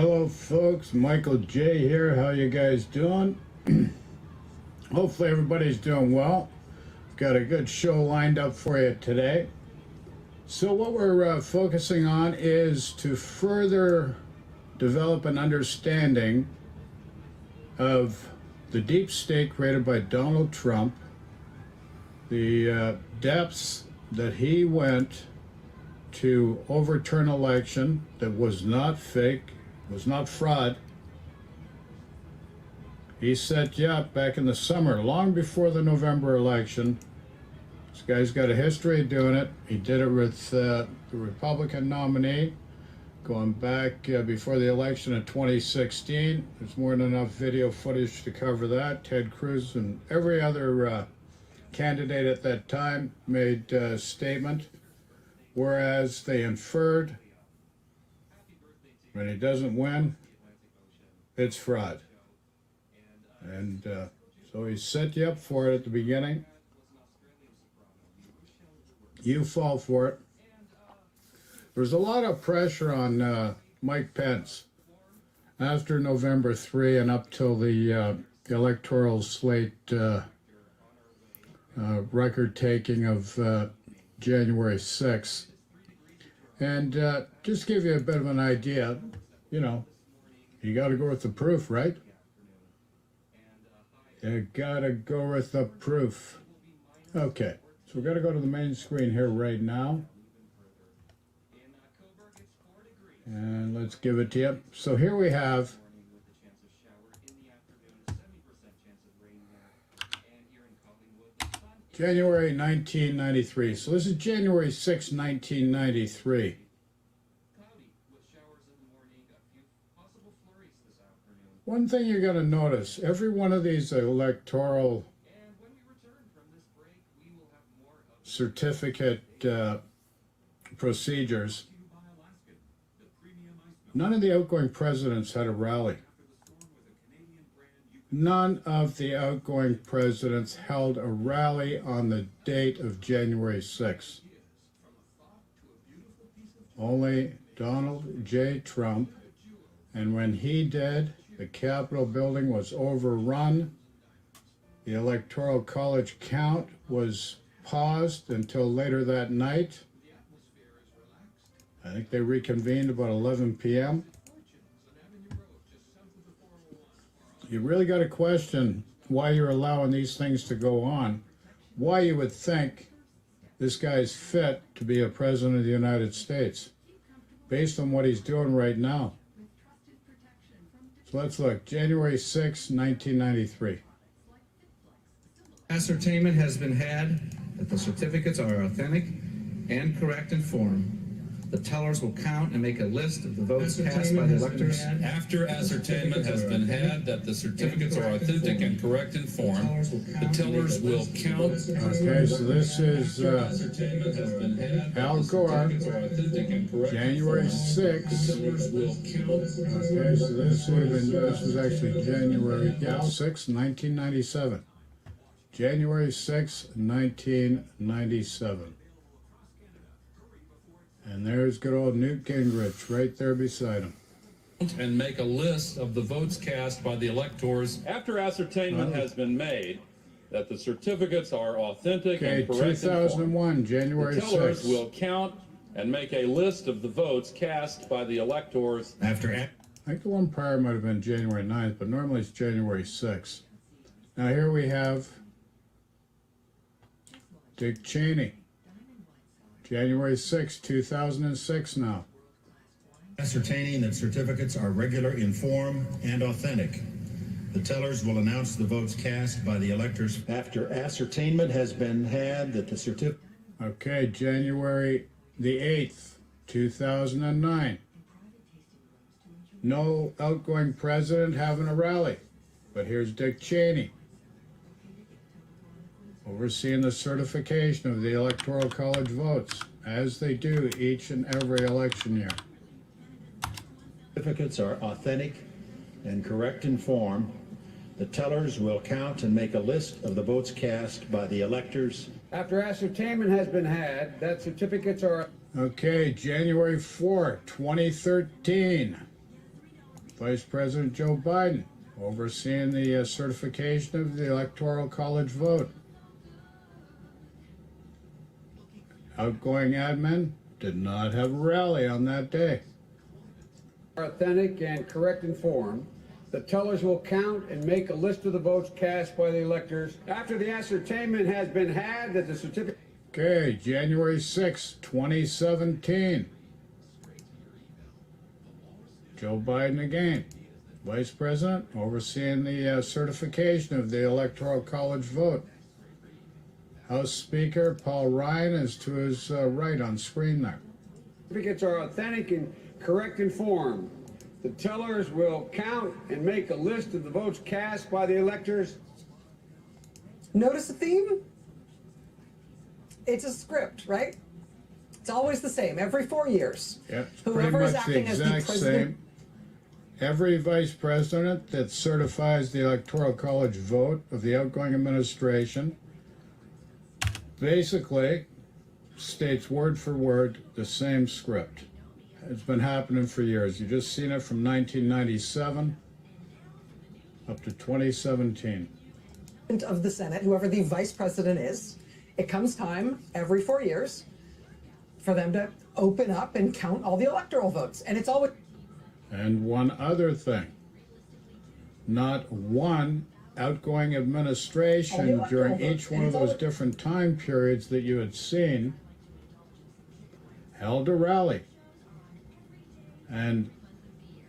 Hello folks, Michael J here. How you guys doing? Hopefully everybody's doing well. Got a good show lined up for you today. So what we're focusing on is to further develop an understanding of the deep state created by Donald Trump, the depths that he went to overturn an election that was not fake, was not fraud. He set you up back in the summer, long before the November election. This guy's got a history of doing it. He did it with the Republican nominee going back before the election of 2016. There's more than enough video footage to cover that. Ted Cruz and every other candidate at that time made a statement, whereas they inferred when he doesn't win, it's fraud. And so he set you up for it at the beginning. You fall for it. There's a lot of pressure on Mike Pence after November 3 and up till the electoral slate record taking of January 6th. And just give you a bit of an idea, you know, you got to go with the proof, right? You got to go with the proof. Okay, so we're going to go to the main screen here right now. And let's give it to you. So here we have January 1993. So this is January 6, 1993. One thing you're going to notice, every one of these electoral certificate procedures, none of the outgoing presidents had a rally. None of the outgoing presidents held a rally on the date of January 6th. Only Donald J. Trump, and when he did, the Capitol building was overrun. The Electoral College count was paused until later that night. I think they reconvened about 11 p.m. You really got to question why you're allowing these things to go on, why you would think this guy's fit to be a president of the United States, based on what he's doing right now. So let's look, January 6, 1993. Ascertainment has been had that the certificates are authentic and correct in form. The tellers will count and make a list of the votes cast by the electors. After ascertainment has been had that the certificates are authentic and correct in form, the tellers will count. Okay, so this is Al Gore, January 6th. Okay, so this was actually January 6th, 1997. January 6th, 1997. And there's good old Newt Gingrich right there beside him. And make a list of the votes cast by the electors after ascertainment has been made that the certificates are authentic and correct 2001, January 6th. The tellers will count and make a list of the votes cast by the electors after. I think the one prior might have been January 9th, but normally it's January 6th. Now here we have Dick Cheney. January 6, 2006 now. Ascertaining that certificates are regular in form and authentic. The tellers will announce the votes cast by the electors after ascertainment has been had that the certificate. Okay, January the 8th, 2009. No outgoing president having a rally, but here's Dick Cheney overseeing the certification of the Electoral College votes, as they do each and every election year. Certificates are authentic and correct in form. The tellers will count and make a list of the votes cast by the electors. After ascertainment has been had that certificates are... Okay, January 4, 2013. Vice President Joe Biden, overseeing the certification of the Electoral College vote. Outgoing admin did not have a rally on that day. authentic and correct in form. The tellers will count and make a list of the votes cast by the electors after the ascertainment has been had that the certificate. Okay, January 6, 2017. Joe Biden again. Vice President, overseeing the certification of the Electoral College vote. House Speaker Paul Ryan is to his right on screen there. Certificates are authentic and correct in form. The tellers will count and make a list of the votes cast by the electors. Notice the theme? It's a script, right? It's always the same, every 4 years. Yep, it's Whoever pretty is much the acting as the exact president. same. Every vice president that certifies the Electoral College vote of the outgoing administration basically states word for word the same script. It's been happening for years. You've just seen it from 1997 up to 2017. Of the Senate, whoever the vice president is, it comes time every 4 years for them to open up and count all the electoral votes. And it's always. And one other thing, not one outgoing administration during each one of those different time periods that you had seen held a rally and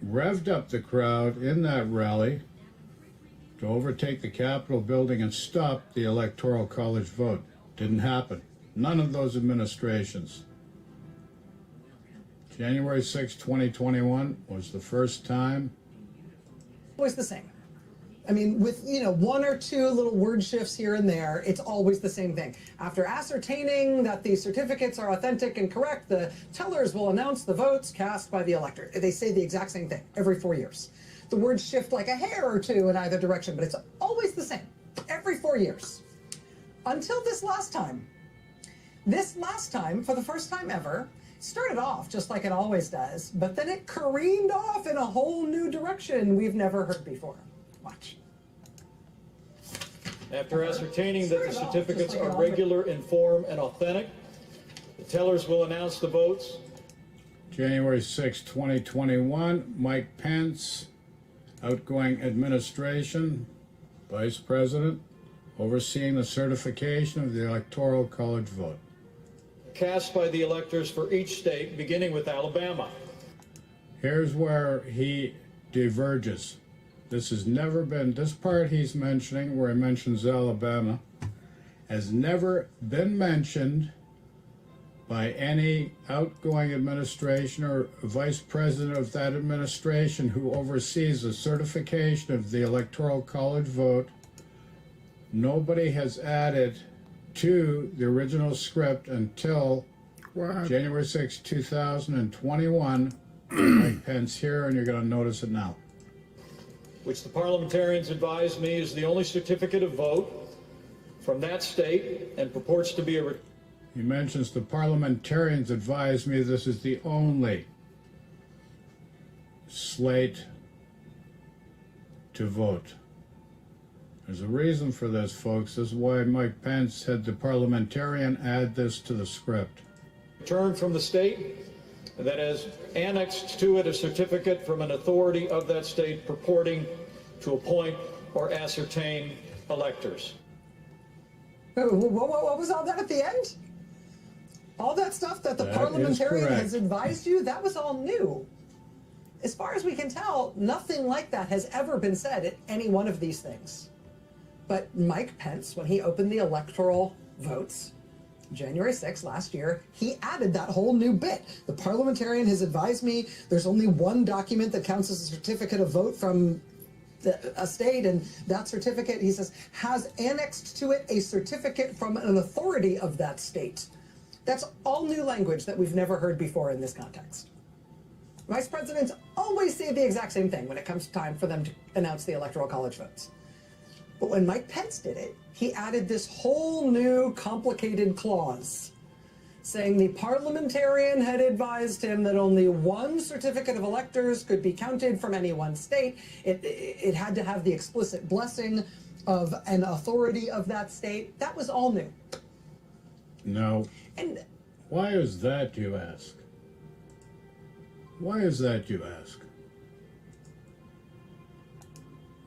revved up the crowd in that rally to overtake the Capitol building and stop the Electoral College vote. Didn't happen. None of those administrations. January 6, 2021 was the first time. Always the same. I mean, with, one or two little word shifts here and there, it's always the same thing. After ascertaining that the certificates are authentic and correct, the tellers will announce the votes cast by the elector. They say the exact same thing every 4 years. The words shift like a hair or two in either direction, but it's always the same every 4 years. Until this last time. This last time, for the first time ever, started off just like it always does, but then it careened off in a whole new direction we've never heard before. Watch. After ascertaining that the certificates are regular in form and authentic, the tellers will announce the votes. January 6, 2021, Mike Pence, outgoing administration, Vice President, overseeing the certification of the Electoral College vote. Cast by the electors for each state, beginning with Alabama. Here's where he diverges. This has never been, this part he's mentioning, where he mentions Alabama, has never been mentioned by any outgoing administration or vice president of that administration who oversees the certification of the Electoral College vote. Nobody has added to the original script until January 6, 2021. Mike Pence here, and you're going to notice it now. Which the parliamentarians advise me is the only certificate of vote from that state and purports to be a. He mentions the parliamentarians advise me this is the only slate to vote. There's a reason for this, folks. This is why Mike Pence had the parliamentarian add this to the script. Return from the state that has annexed to it a certificate from an authority of that state purporting to appoint or ascertain electors. What was all that at the end? All that stuff that the parliamentarian has advised you, that was all new. As far as we can tell, nothing like that has ever been said at any one of these things. But Mike Pence, when he opened the electoral votes, January 6th last year, he added that whole new bit. The parliamentarian has advised me there's only one document that counts as a certificate of vote from a state, and that certificate, he says, has annexed to it a certificate from an authority of that state. That's all new language that we've never heard before in this context. Vice presidents always say the exact same thing when it comes time for them to announce the Electoral College votes. But when Mike Pence did it, he added this whole new complicated clause saying the parliamentarian had advised him that only one certificate of electors could be counted from any one state. It had to have the explicit blessing of an authority of that state. That was all new. No. And Why is that, you ask? Why is that, you ask?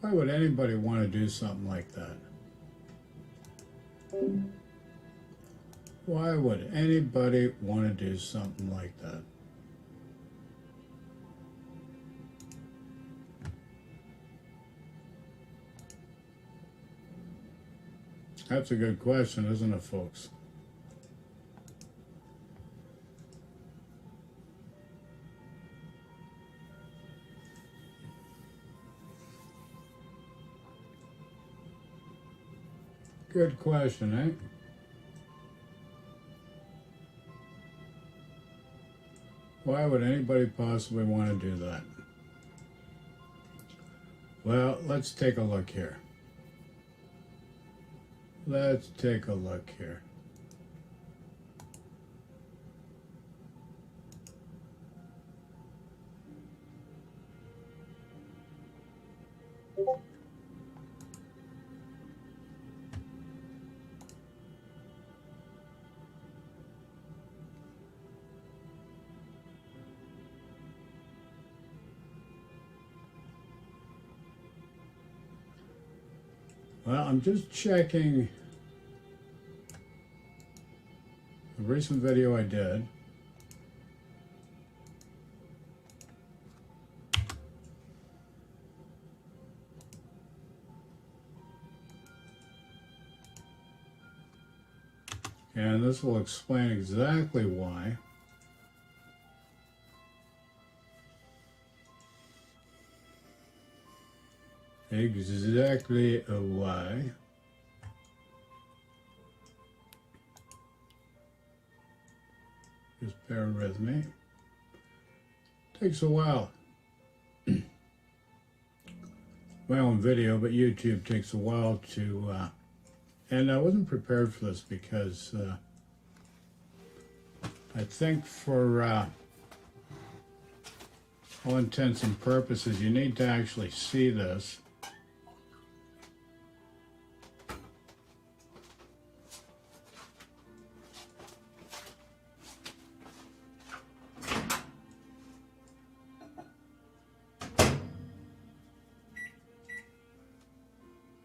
Why would anybody want to do something like that? Why would anybody want to do something like that? That's a good question, isn't it, folks? Good question, eh? Why would anybody possibly want to do that? Well, let's take a look here. Let's take a look here. Well, I'm just checking a recent video I did. And this will explain exactly why. Exactly why. Just bear with me. Takes a while. Well, on video, but YouTube takes a while to, and I wasn't prepared for this because I think for all intents and purposes, you need to actually see this.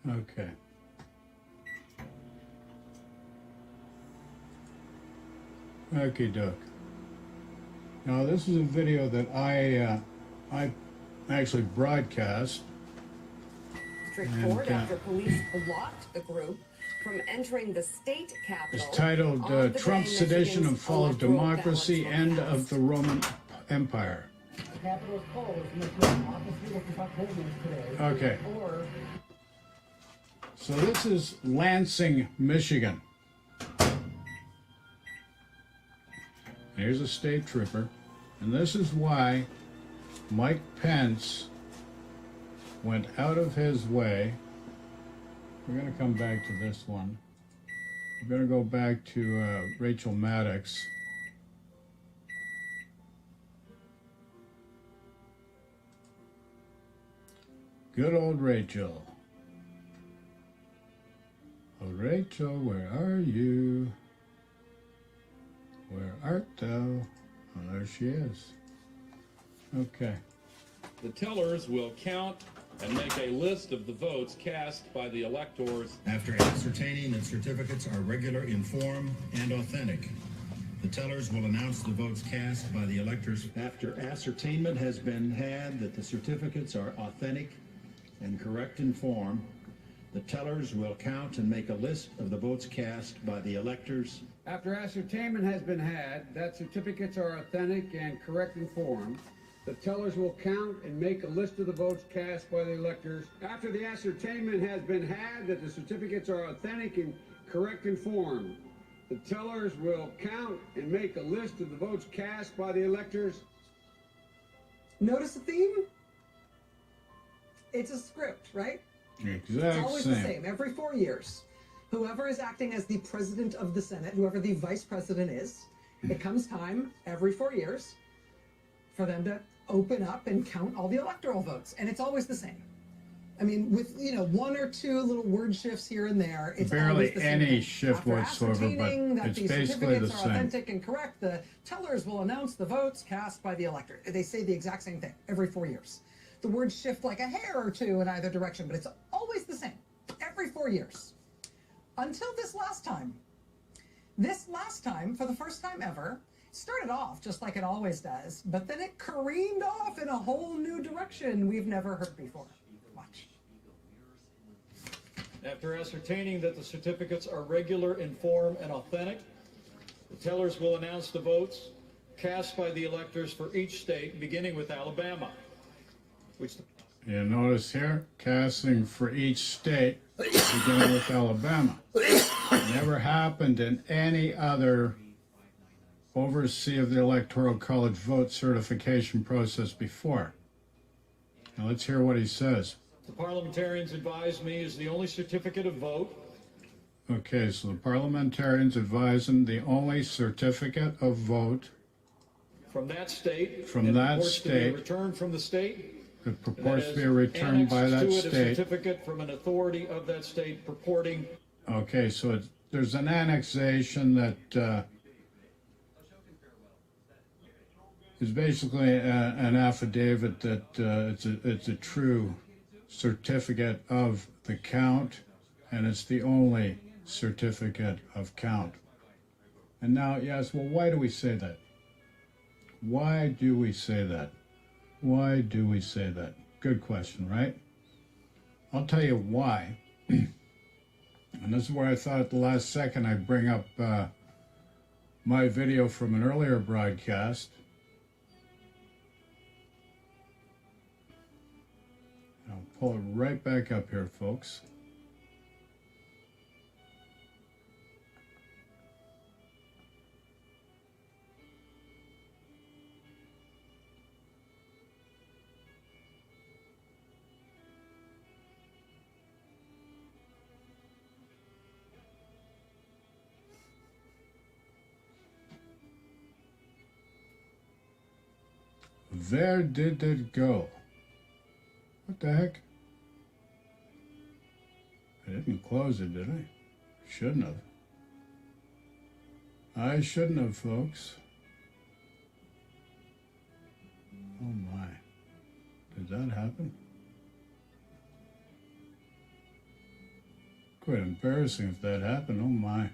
Okay. Okie doke. Now this is a video that I actually broadcast. District Court after police blocked the group from entering the state capitol. It's titled Trump's Sedition and Fall of Democracy, End of the Roman Empire. Okay. So this is Lansing, Michigan. Here's a state trooper. And this is why Mike Pence went out of his way. We're going to come back to this one. We're going to go back to Rachel Maddox. Good old Rachel. Oh, Rachel, where are you? Where art thou? Oh, there she is. Okay. The tellers will count and make a list of the votes cast by the electors. After ascertaining that certificates are regular in form and authentic, the tellers will announce the votes cast by the electors. After ascertainment has been had that the certificates are authentic and correct in form, the tellers will count and make a list of the votes cast by the electors. After ascertainment has been had that certificates are authentic and correct in form, the tellers will count and make a list of the votes cast by the electors. After the ascertainment has been had that the certificates are authentic and correct in form, the tellers will count and make a list of the votes cast by the electors. notice the theme? It's a script, right? It's always the same. Every 4 years, whoever is acting as the president of the Senate, whoever the vice president is, it comes time every 4 years for them to open up and count all the electoral votes, and it's always the same. I mean, with one or two little word shifts here and there, it's Barely always the same any thing. shift After whatsoever, ascertaining but that it's the basically the certificates are same. authentic and correct, the tellers will announce the votes cast by the elector. They say the exact same thing every 4 years. The words shift like a hair or two in either direction, but it's always the same every 4 years. Until this last time. This last time, for the first time ever, started off just like it always does, but then it careened off in a whole new direction we've never heard before. Watch. After ascertaining that the certificates are regular in form and authentic, the tellers will announce the votes cast by the electors for each state, beginning with Alabama, which the You notice here, casting for each state, beginning with Alabama. Never happened in any other oversee of the Electoral College vote certification process before. Now let's hear what he says. The parliamentarians advised me is the only certificate of vote. Okay, so the parliamentarians advise him the only certificate of vote From that state. From and that purports to be state. returned from the state. that purports to be returned by that annexed to it a state. certificate from an authority of that state purporting. Okay, so there's an annexation that is basically an affidavit that it's a true certificate of the count, and it's the only certificate of count. And now, yes, well, why do we say that? Why do we say that? Why do we say that? Good question, right? I'll tell you why. And this is where I thought at the last second I'd bring up my video from an earlier broadcast. I'll pull it right back up here, folks. Where did it go? What the heck? I didn't close it, did I? Shouldn't have. I shouldn't have, folks. Oh my. Did that happen? Quite embarrassing if that happened. Oh my.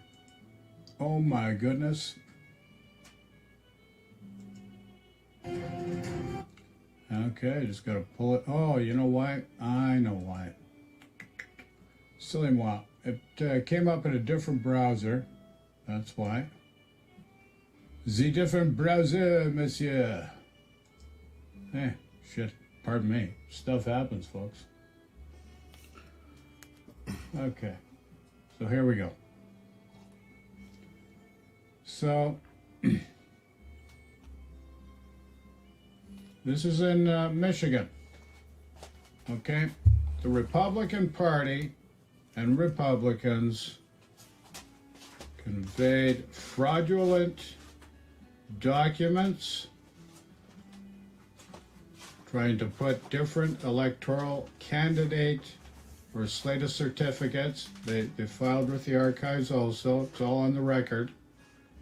Oh my goodness. Okay, just gotta pull it. Oh, you know why? I know why. Silly moi. It came up in a different browser. That's why. The different browser, monsieur. Hey, shit. Pardon me. Stuff happens, folks. Okay. So here we go. So... This is in Michigan, okay? The Republican Party and Republicans conveyed fraudulent documents trying to put different electoral candidate or slate of certificates. They filed with the archives also. It's all on the record.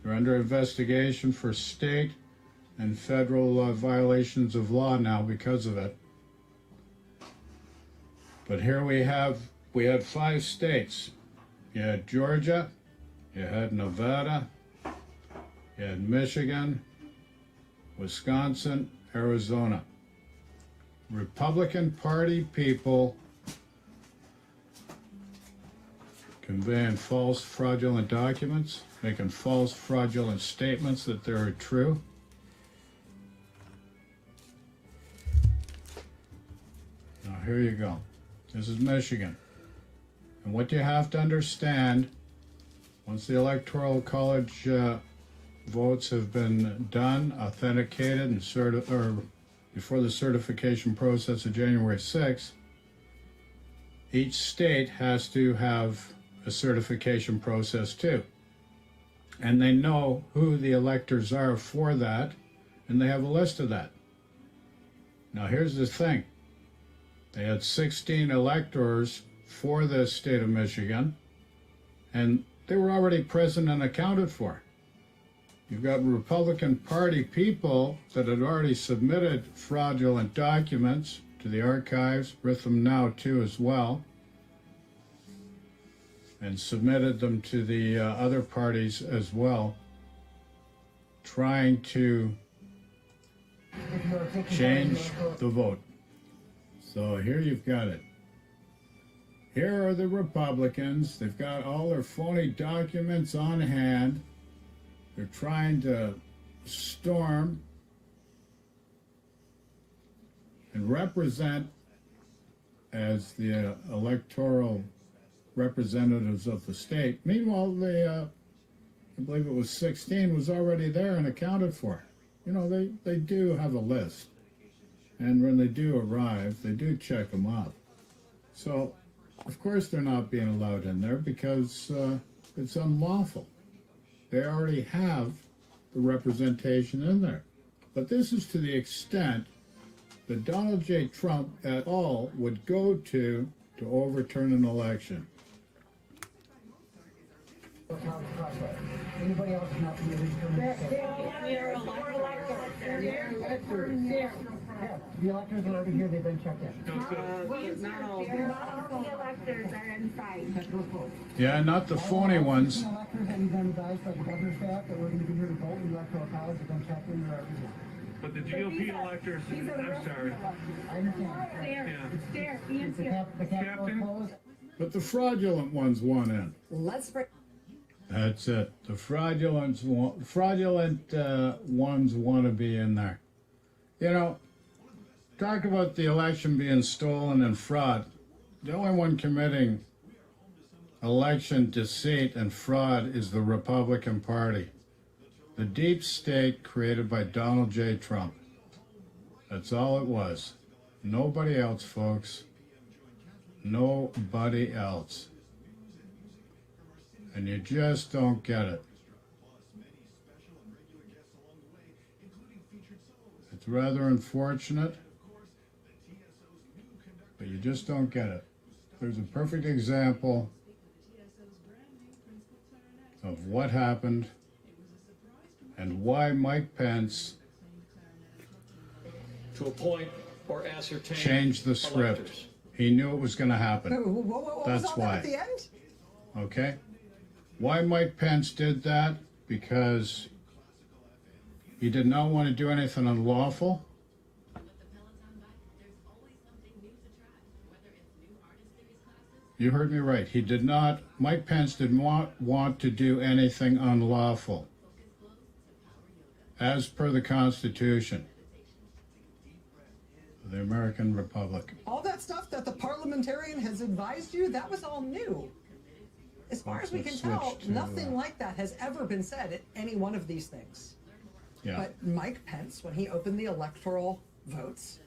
They're under investigation for state and federal violations of law now because of it. But here we had 5 states. You had Georgia, you had Nevada, you had Michigan, Wisconsin, Arizona. Republican Party people conveying false fraudulent documents, making false fraudulent statements that they're true. Here you go. This is Michigan. And what you have to understand, once the Electoral College votes have been done, authenticated, and before the certification process of January 6th, each state has to have a certification process too. and they know who the electors are for that, and they have a list of that. Now here's the thing. They had 16 electors for the state of Michigan, and they were already present and accounted for. You've got Republican Party people that had already submitted fraudulent documents to the archives, with them now too as well, and submitted them to the other parties as well, trying to change the vote. So here you've got it. Here are the Republicans. They've got all their phony documents on hand. They're trying to storm and represent as the electoral representatives of the state. Meanwhile, I believe it was 16, was already there and accounted for. You know, they do have a list. And when they do arrive, they do check them off. So, of course, they're not being allowed in there because it's unlawful. They already have the representation in there. But this is to the extent that Donald J. Trump at all would go to overturn an election. Anybody else not be the electors are already here, they've been checked in. Not all the electors are inside. Yeah, not the phony ones. The electors that you've been advised by the governor's staff that we're going to be here to vote in the electoral college have been checked in, they're already here. But the GOP electors, I'm sorry. I understand. The Capitol is closed. But the fraudulent ones want in. Let's break. That's it. The fraudulent ones want to be in there. You know, talk about the election being stolen and fraud. The only one committing election deceit and fraud is the Republican Party. The deep state created by Donald J. Trump. That's all it was. Nobody else, folks. Nobody else. And you just don't get it. It's rather unfortunate, but you just don't get it. There's a perfect example of what happened and why Mike Pence To appoint or ascertain changed the script. electors. He knew it was going to happen. What That's was all why. that at the end? Okay? Why Mike Pence did that? Because he did not want to do anything unlawful. You heard me right. He did not, Mike Pence did not want to do anything unlawful, as per the Constitution of the American Republic. All that stuff that the parliamentarian has advised you, that was all new. As far as we can tell, nothing like that has ever been said at any one of these things. Yeah. But Mike Pence, when he opened the electoral votes,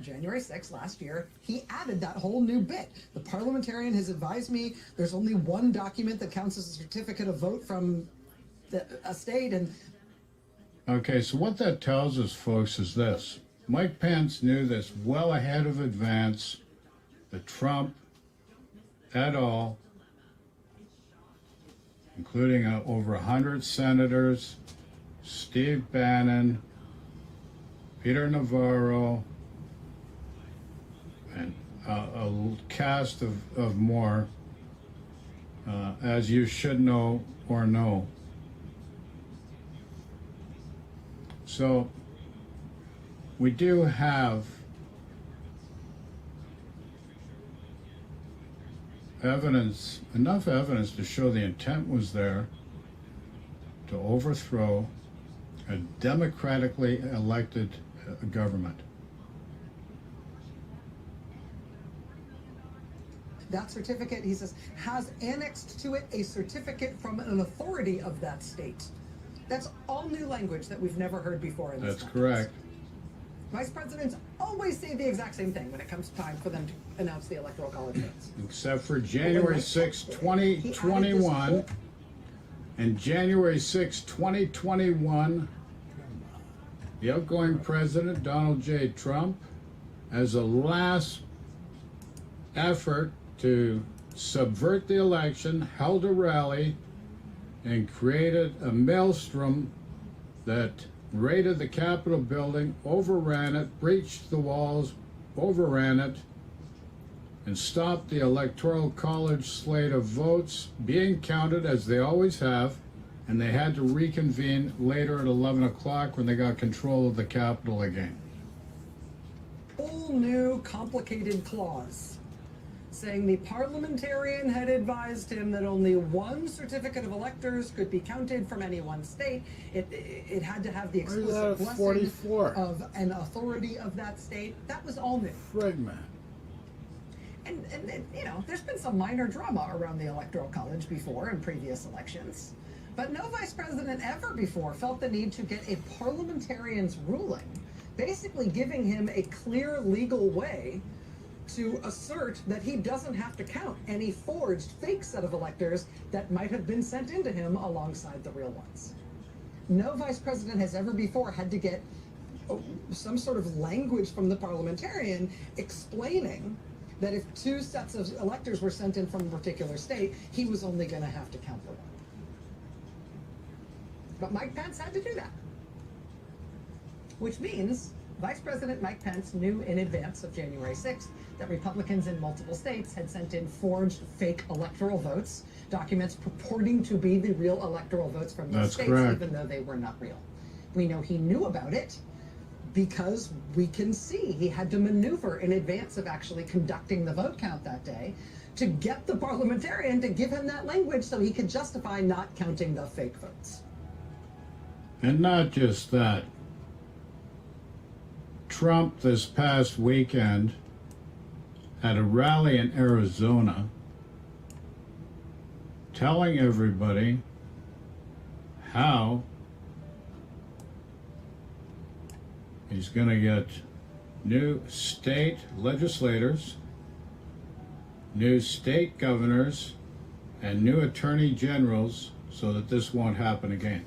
January 6th last year, he added that whole new bit. The parliamentarian has advised me there's only one document that counts as a certificate of vote from a state, and Okay, so what that tells us, folks, is this. Mike Pence knew this well ahead of advance that Trump et al., including over 100 senators, Steve Bannon, Peter Navarro, and a cast of more, as you should know or know. So we do have evidence, enough evidence to show the intent was there to overthrow a democratically elected government. that certificate, he says, has annexed to it a certificate from an authority of that state. That's all new language that we've never heard before in this That's conference. correct. Vice presidents always say the exact same thing when it comes time for them to announce the electoral college votes. Except for January 6, 2021, And January 6, 2021, the outgoing president, Donald J. Trump, as a last effort to subvert the election, held a rally and created a maelstrom that raided the Capitol building, overran it, breached the walls, overran it, and stopped the Electoral College slate of votes being counted as they always have, and they had to reconvene later at 11 o'clock when they got control of the Capitol again. Whole new complicated clause saying the parliamentarian had advised him that only one certificate of electors could be counted from any one state. It had to have the explicit blessing of an authority of that state. That was all new. Fragment. And you know, there's been some minor drama around the Electoral College before in previous elections, but no vice president ever before felt the need to get a parliamentarian's ruling, basically giving him a clear legal way to assert that he doesn't have to count any forged fake set of electors that might have been sent into him alongside the real ones. No vice president has ever before had to get some sort of language from the parliamentarian explaining that if two sets of electors were sent in from a particular state, he was only going to have to count the one. But Mike Pence had to do that. Which means Vice President Mike Pence knew in advance of January 6th that Republicans in multiple states had sent in forged fake electoral votes, documents purporting to be the real electoral votes from those states, even though they were not real. We know he knew about it because we can see he had to maneuver in advance of actually conducting the vote count that day to get the parliamentarian to give him that language so he could justify not counting the fake votes. And not just that. Trump this past weekend at a rally in Arizona telling everybody how he's going to get new state legislators, new state governors, and new attorney generals so that this won't happen again.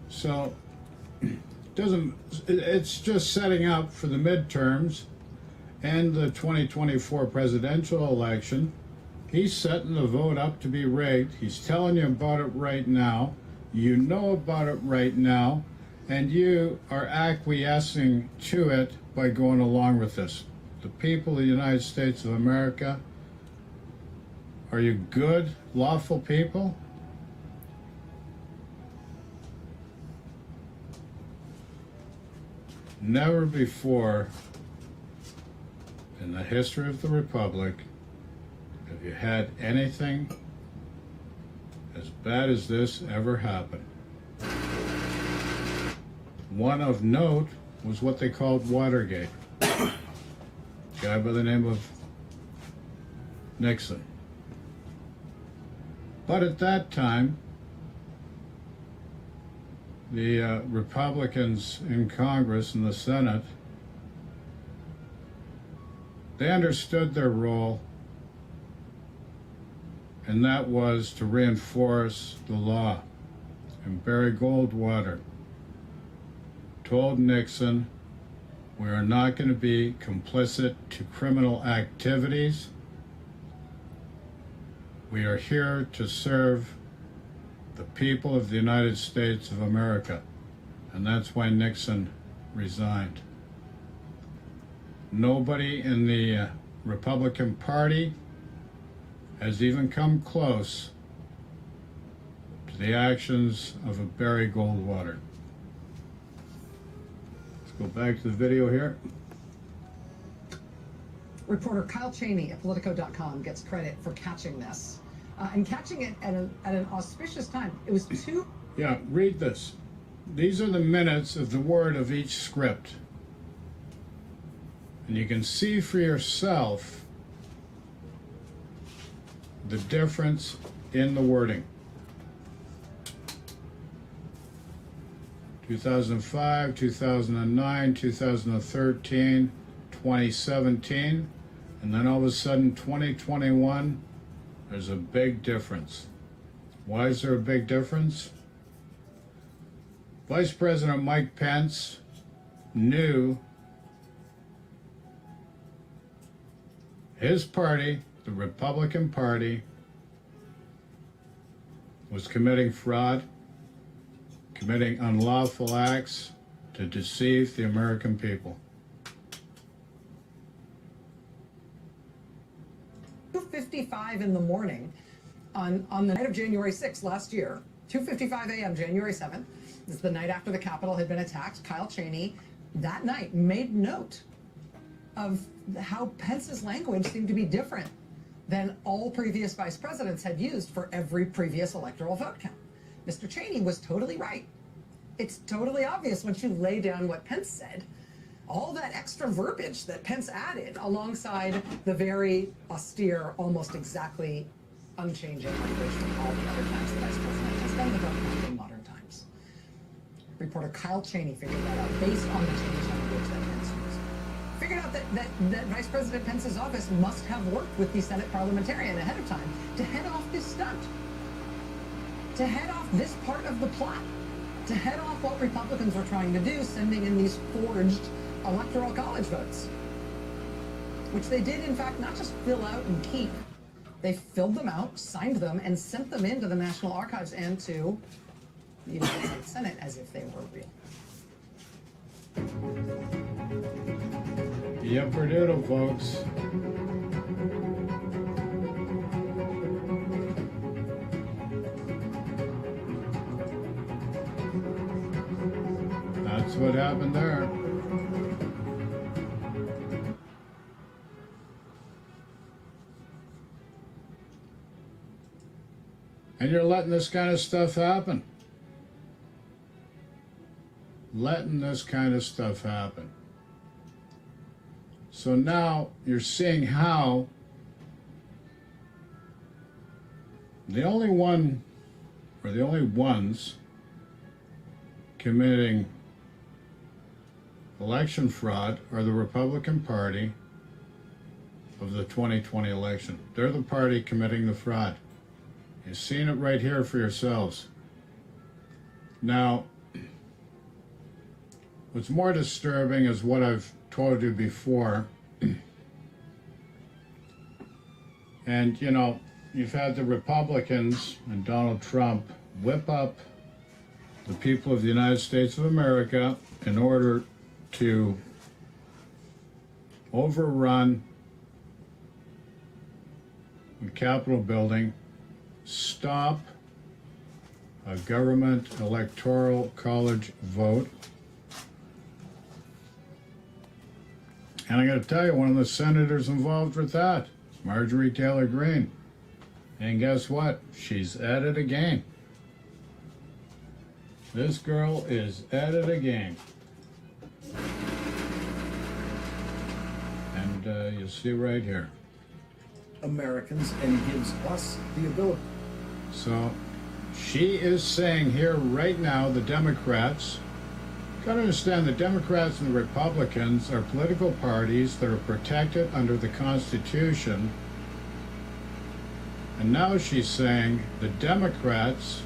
So it's just setting up for the midterms and the 2024 presidential election. He's setting the vote up to be rigged. He's telling you about it right now. You know about it right now, and you are acquiescing to it by going along with this. The people of the United States of America, are you good, lawful people? Never before in the history of the Republic have you had anything as bad as this ever happen. One of note was what they called Watergate. A guy by the name of Nixon. But at that time, the Republicans in Congress and the Senate, they understood their role, and that was to reinforce the law. And Barry Goldwater told Nixon, we are not going to be complicit to criminal activities. We are here to serve the people of the United States of America. And that's why Nixon resigned. Nobody in the Republican Party has even come close to the actions of a Barry Goldwater. Let's go back to the video here. Reporter Kyle Cheney at Politico.com gets credit for catching this. And catching it at an auspicious time. It was two... Yeah, read this. These are the minutes of the word of each script. And you can see for yourself the difference in the wording. 2005, 2009, 2013, 2017, and then all of a sudden 2021, there's a big difference. Why is there a big difference? Vice President Mike Pence knew his party, the Republican Party, was committing fraud, committing unlawful acts to deceive the American people. 2:55 in the morning on the night of January 6th last year, 2:55 a.m. January 7th, this is the night after the Capitol had been attacked. Kyle Cheney that night made note of how Pence's language seemed to be different than all previous vice presidents had used for every previous electoral vote count. Mr. Cheney was totally right. It's totally obvious once you lay down what Pence said. All that extra verbiage that Pence added alongside the very austere, almost exactly unchanging language from all the other times the vice president has done the vote count in modern times. Reporter Kyle Cheney figured that out based on the changed language that Pence used. Figured out that Vice President Pence's office must have worked with the Senate parliamentarian ahead of time to head off this stunt, to head off this part of the plot, to head off what Republicans were trying to do, sending in these forged electoral college votes, which they did, in fact, not just fill out and keep. They filled them out, signed them, and sent them into the National Archives and to the United States Senate as if they were real. Yipperdoodle, folks. That's what happened there. And you're letting this kind of stuff happen. Letting this kind of stuff happen. So now you're seeing how the only one, or the only ones, committing election fraud are the Republican Party of the 2020 election. They're the party committing the fraud. You've seen it right here for yourselves. Now, what's more disturbing is what I've told you before. And, you know, you've had the Republicans and Donald Trump whip up the people of the United States of America in order to overrun the Capitol building, stop a government electoral college vote. And I got to tell you, one of the senators involved with that, Marjorie Taylor Greene. And guess what? She's at it again. This girl is at it again. And you see right here. Americans, and gives us the ability. So she is saying here right now, the Democrats, got to understand the Democrats and the Republicans are political parties that are protected under the Constitution. And now she's saying the Democrats,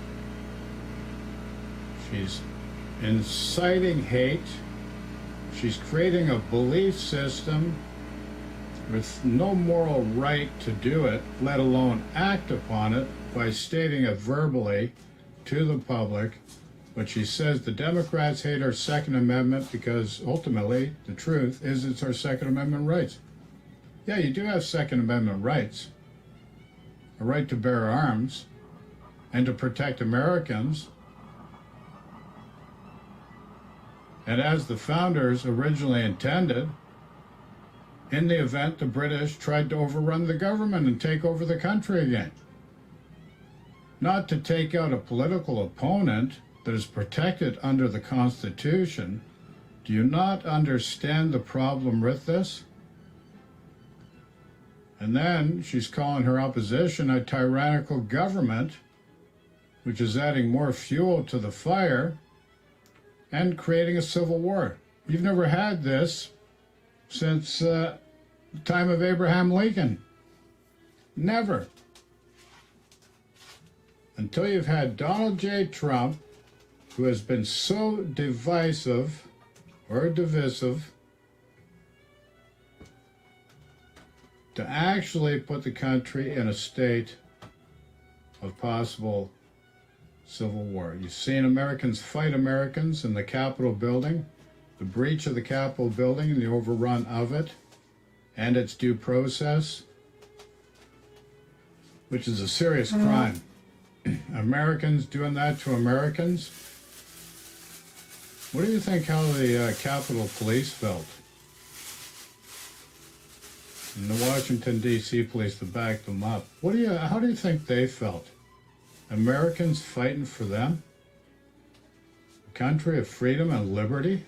she's inciting hate, she's creating a belief system with no moral right to do it, let alone act upon it by stating it verbally to the public. But she says the Democrats hate our Second Amendment because ultimately the truth is it's our Second Amendment rights. Yeah, you do have Second Amendment rights, a right to bear arms and to protect Americans. And as the founders originally intended, in the event the British tried to overrun the government and take over the country again. Not to take out a political opponent that is protected under the Constitution. Do you not understand the problem with this? And then she's calling her opposition a tyrannical government, which is adding more fuel to the fire and creating a civil war. You've never had this since the time of Abraham Lincoln. Never. until you've had Donald J. Trump, who has been so divisive or divisive, to actually put the country in a state of possible civil war. You've seen Americans fight Americans in the Capitol building, the breach of the Capitol building and the overrun of it, and its due process, which is a serious crime. Americans doing that to Americans. What do you think how the Capitol Police felt? And the Washington, D.C. police to back them up. How do you think they felt? Americans fighting for them? A country of freedom and liberty?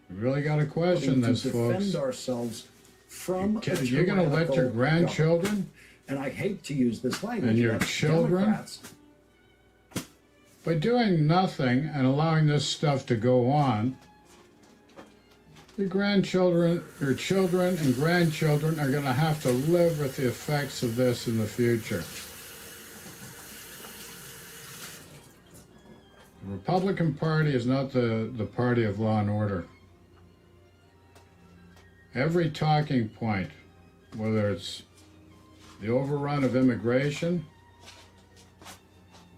You really got to question this, to folks. defend ourselves from You're going to let your grandchildren and I hate to use this language, and your but children, Democrats, by doing nothing and allowing this stuff to go on, your grandchildren, your children and grandchildren are going to have to live with the effects of this in the future. The Republican Party is not the party of law and order. Every talking point, whether it's the overrun of immigration,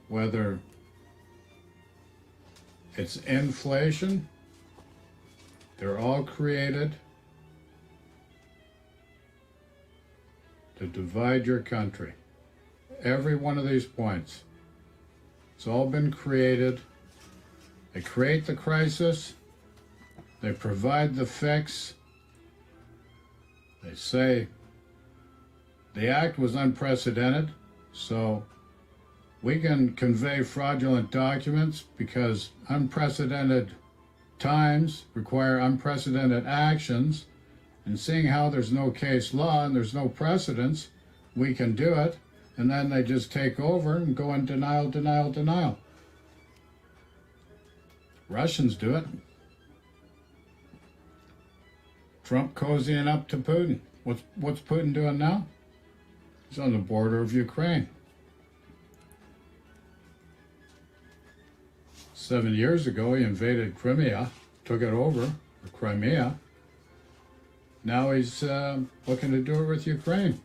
whether it's inflation, they're all created to divide your country. Every one of these points. It's all been created. They create the crisis. They provide the fix. They say the act was unprecedented, so we can convey fraudulent documents because unprecedented times require unprecedented actions, and seeing how there's no case law and there's no precedence, we can do it, and then they just take over and go in denial, denial, denial. Russians do it. Trump cozying up to Putin. What's Putin doing now? He's on the border of Ukraine. 7 years ago, he invaded Crimea, took it over, or Crimea. Now he's looking to do it with Ukraine.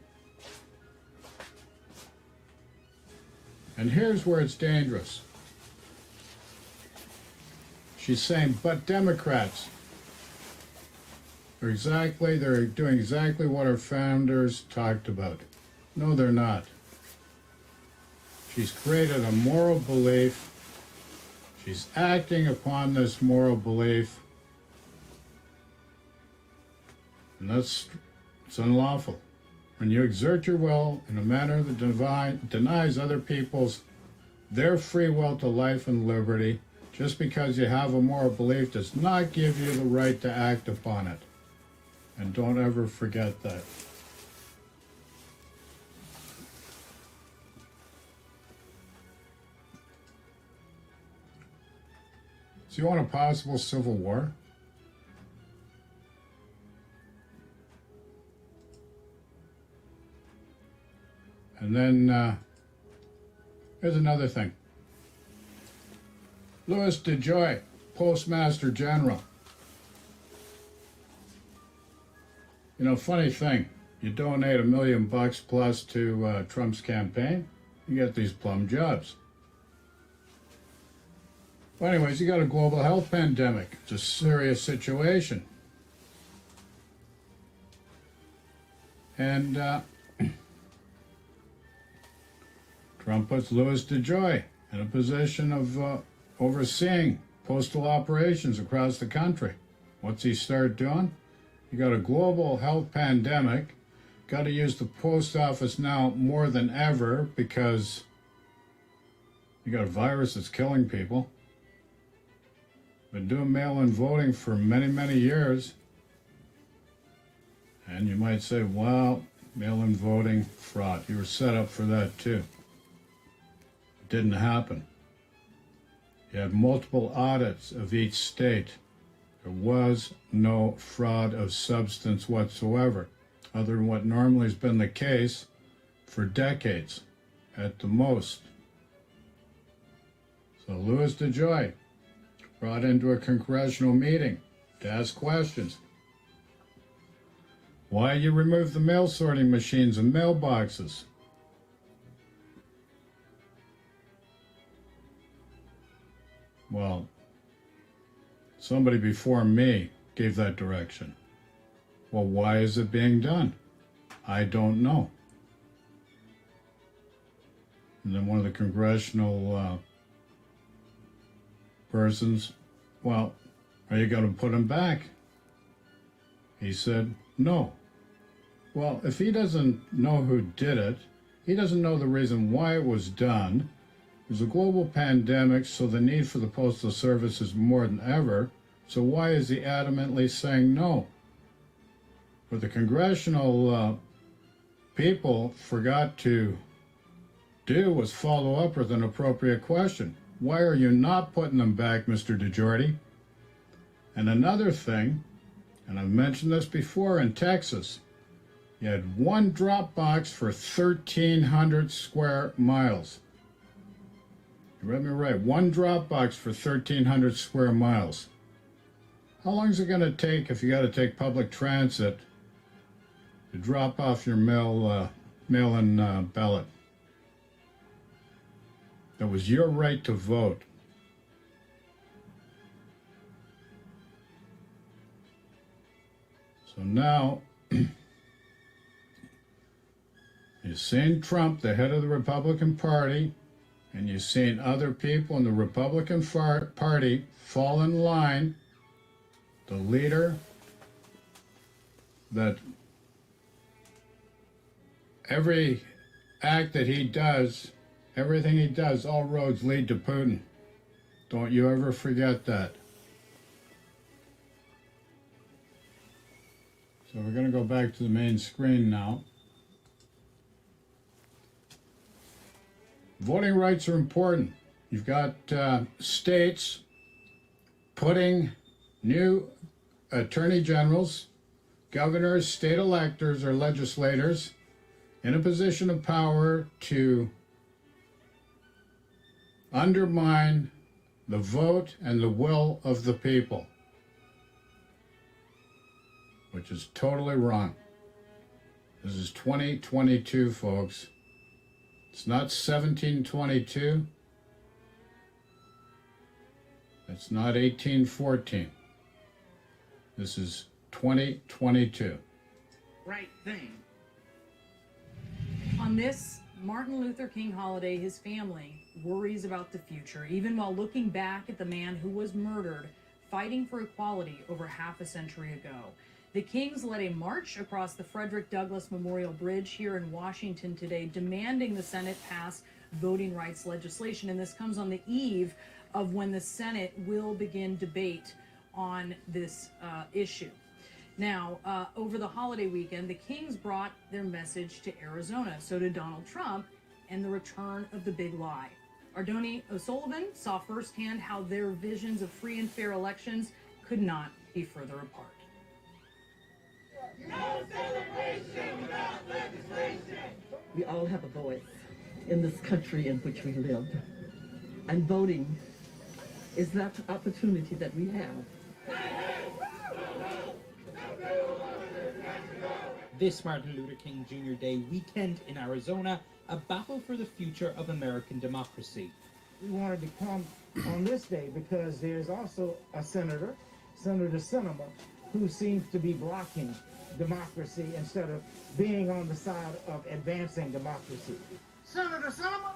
And here's where it's dangerous. She's saying, but Democrats, they're doing exactly what our founders talked about. No, they're not. She's created a moral belief. She's acting upon this moral belief. And it's unlawful. When you exert your will in a manner that denies other people's their free will to life and liberty, just because you have a moral belief does not give you the right to act upon it. And don't ever forget that. So you want a possible civil war? And then here's another thing. Louis DeJoy, Postmaster General. You know, funny thing, you donate $1 million plus to Trump's campaign, you get these plum jobs. Well, anyways, you got a global health pandemic. It's a serious situation. And Trump puts Louis DeJoy in a position of overseeing postal operations across the country. What's he start doing? You got a global health pandemic. Got to use the post office now more than ever because you got a virus that's killing people. Been doing mail-in voting for many, many years. And you might say, well, mail-in voting, fraud. You were set up for that too. It didn't happen. You had multiple audits of each state. There was no fraud of substance whatsoever. other than what normally has been the case for decades at the most. So Louis DeJoy brought into a congressional meeting to ask questions. Why you remove the mail sorting machines and mailboxes? Well, somebody before me gave that direction. Well, why is it being done? I don't know. And then one of the congressional persons, well, are you going to put them back? He said, no. Well, if he doesn't know who did it, he doesn't know the reason why it was done. There's a global pandemic, so the need for the Postal Service is more than ever. So why is he adamantly saying no? What the congressional people forgot to do was follow up with an appropriate question. Why are you not putting them back, Mr. DeJordy? And another thing, and I've mentioned this before, in Texas, you had one drop box for 1,300 square miles. You read me right, one drop box for 1,300 square miles. How long is it going to take if you got to take public transit to drop off your mail-in ballot? That was your right to vote. So now, you've seen Trump, the head of the Republican Party, and you've seen other people in the Republican Party fall in line. The leader that every act that he does, everything he does, all roads lead to Putin. Don't you ever forget that. So we're going to go back to the main screen now. Voting rights are important. You've got states putting new attorney generals, governors, state electors, or legislators in a position of power to undermine the vote and the will of the people, which is totally wrong. This is 2022, folks. It's not 1722. It's not 1814. This is 2022. Right thing. On this Martin Luther King holiday, his family worries about the future, even while looking back at the man who was murdered fighting for equality over half a century ago. The Kings led a march across the Frederick Douglass Memorial Bridge here in Washington today, demanding the Senate pass voting rights legislation. And this comes on the eve of when the Senate will begin debate on this issue. Now, over the holiday weekend, the Kings brought their message to Arizona. So did Donald Trump and the return of the big lie. Ardoni O'Sullivan saw firsthand how their visions of free and fair elections could not be further apart. No celebration without legislation. We all have a voice in this country in which we live. And voting is that opportunity that we have. This Martin Luther King Jr. Day weekend in Arizona, a battle for the future of American democracy. We wanted to come on this day because there's also a senator, Senator Sinema, who seems to be blocking democracy instead of being on the side of advancing democracy. Senator Sinema?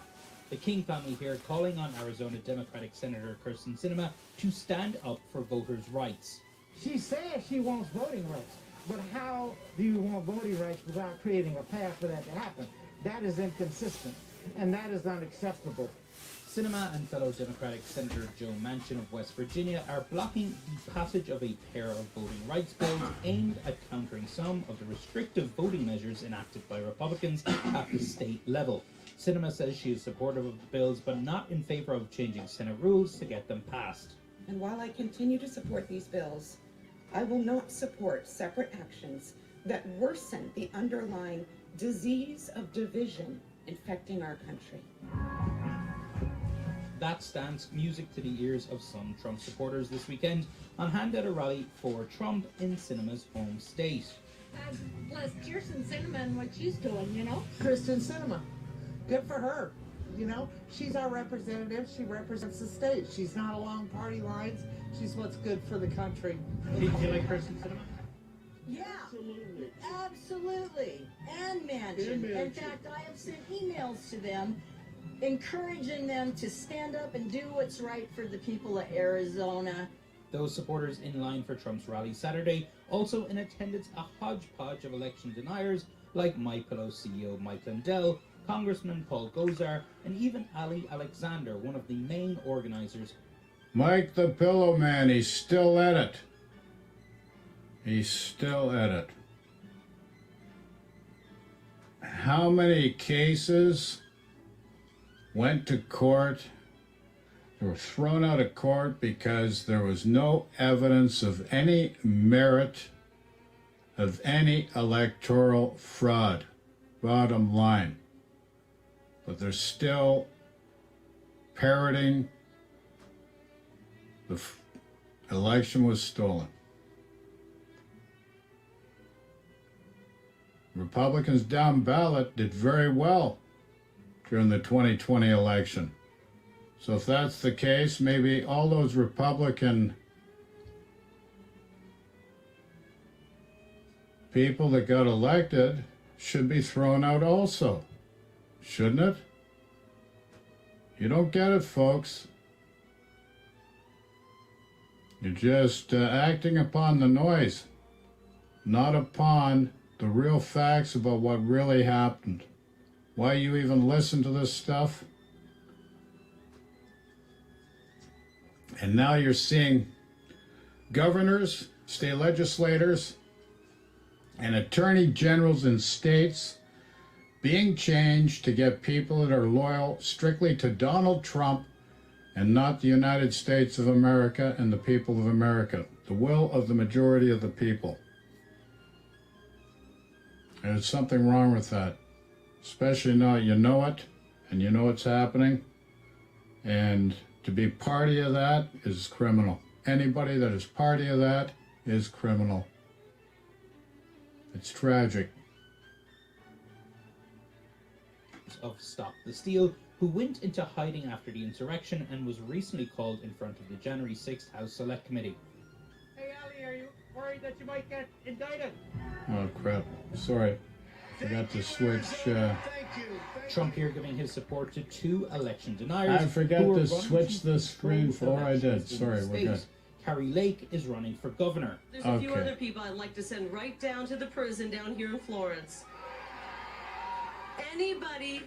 The King family here calling on Arizona Democratic Senator Kirsten Sinema to stand up for voters' rights. She says she wants voting rights, but how do you want voting rights without creating a path for that to happen? That is inconsistent, and that is unacceptable. Sinema and fellow Democratic Senator Joe Manchin of West Virginia are blocking the passage of a pair of voting rights bills aimed at countering some of the restrictive voting measures enacted by Republicans at the state level. Sinema says she is supportive of the bills, but not in favor of changing Senate rules to get them passed. And while I continue to support these bills, I will not support separate actions that worsen the underlying disease of division infecting our country. That stands music to the ears of some Trump supporters this weekend on hand at a rally for Trump in Sinema's home state. Bless Kirsten Sinema and what she's doing, you know? Kristen Sinema. Good for her. You know, she's our representative. She represents the state. She's not along party lines. She's what's good for the country. Do you like Kristen Sinema? Yeah, absolutely. And Manchin. In fact, I have sent emails to them encouraging them to stand up and do what's right for the people of Arizona. Those supporters in line for Trump's rally Saturday also in attendance a hodgepodge of election deniers like My Pillow CEO Mike Lindell, Congressman Paul Gosar, and even Ali Alexander, one of the main organizers. Mike the Pillow Man, he's still at it. He's still at it. How many cases went to court? They were thrown out of court because there was no evidence of any merit of any electoral fraud. Bottom line. But they're still parroting the election was stolen. Republicans down ballot did very well during the 2020 election. So if that's the case, maybe all those Republican people that got elected should be thrown out also. Shouldn't it? You don't get it, folks. You're just acting upon the noise, not upon the real facts about what really happened. Why you even listen to this stuff? And now you're seeing governors, state legislators, and attorney generals in states being changed to get people that are loyal strictly to Donald Trump and not the United States of America and the people of America, the will of the majority of the people. And there's something wrong with that, especially now you know it and you know it's happening, and to be party of that is criminal. Anybody that is party of that is criminal. It's tragic. Of Stop the Steal, who went into hiding after the insurrection and was recently called in front of the January 6th House Select Committee. Hey, Ali, are you worried that you might get indicted? Oh, crap. Sorry. Forgot to switch. Trump here giving his support to two election deniers. I forgot to switch the screen for I did. Sorry, we're good. Carrie Lake is running for governor. There's a few other people I'd like to send right down to the prison down here in Florence. Anybody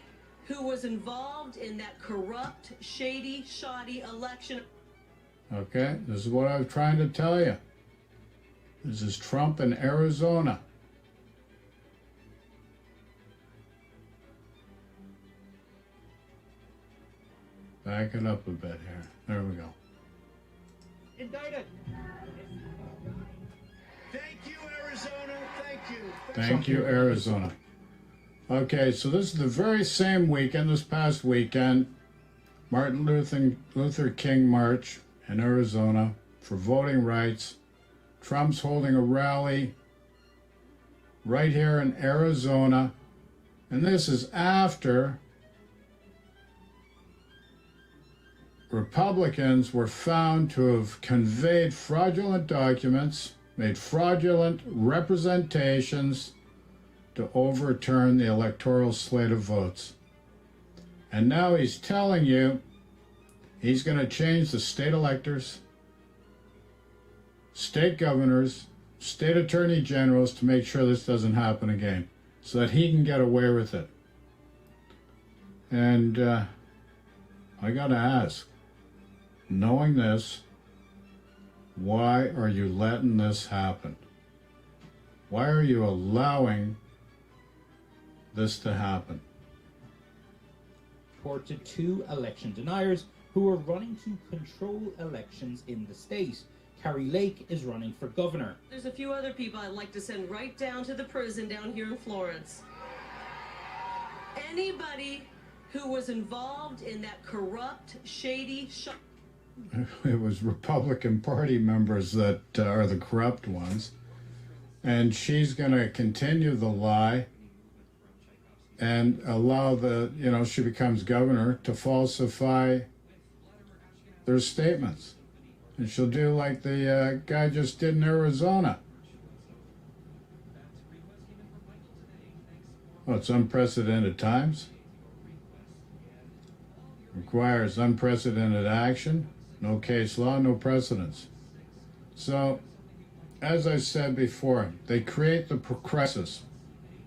who was involved in that corrupt, shady, shoddy election. Okay, this is what I was trying to tell you. This is Trump in Arizona. Back it up a bit here. There we go. Indicted. Thank you, Arizona. Thank you. Thank you, Arizona. Okay, so this is the very same weekend, this past weekend, Martin Luther King March in Arizona for voting rights. Trump's holding a rally right here in Arizona, and this is after Republicans were found to have conveyed fraudulent documents, made fraudulent representations to overturn the electoral slate of votes. And now he's telling you he's going to change the state electors, state governors, state attorney generals to make sure this doesn't happen again, so that he can get away with it. And I got to ask, knowing this, why are you letting this happen? Why are you allowing this to happen? Report to two election deniers who are running to control elections in the state. Carrie Lake is running for governor. There's a few other people I'd like to send right down to the prison down here in Florence. Anybody who was involved in that corrupt, shady... It was Republican Party members that are the corrupt ones. And she's going to continue the lie and allow she becomes governor to falsify their statements. And she'll do like the guy just did in Arizona. Well, it's unprecedented times. Requires unprecedented action. No case law, no precedents. So, as I said before, they create the crisis.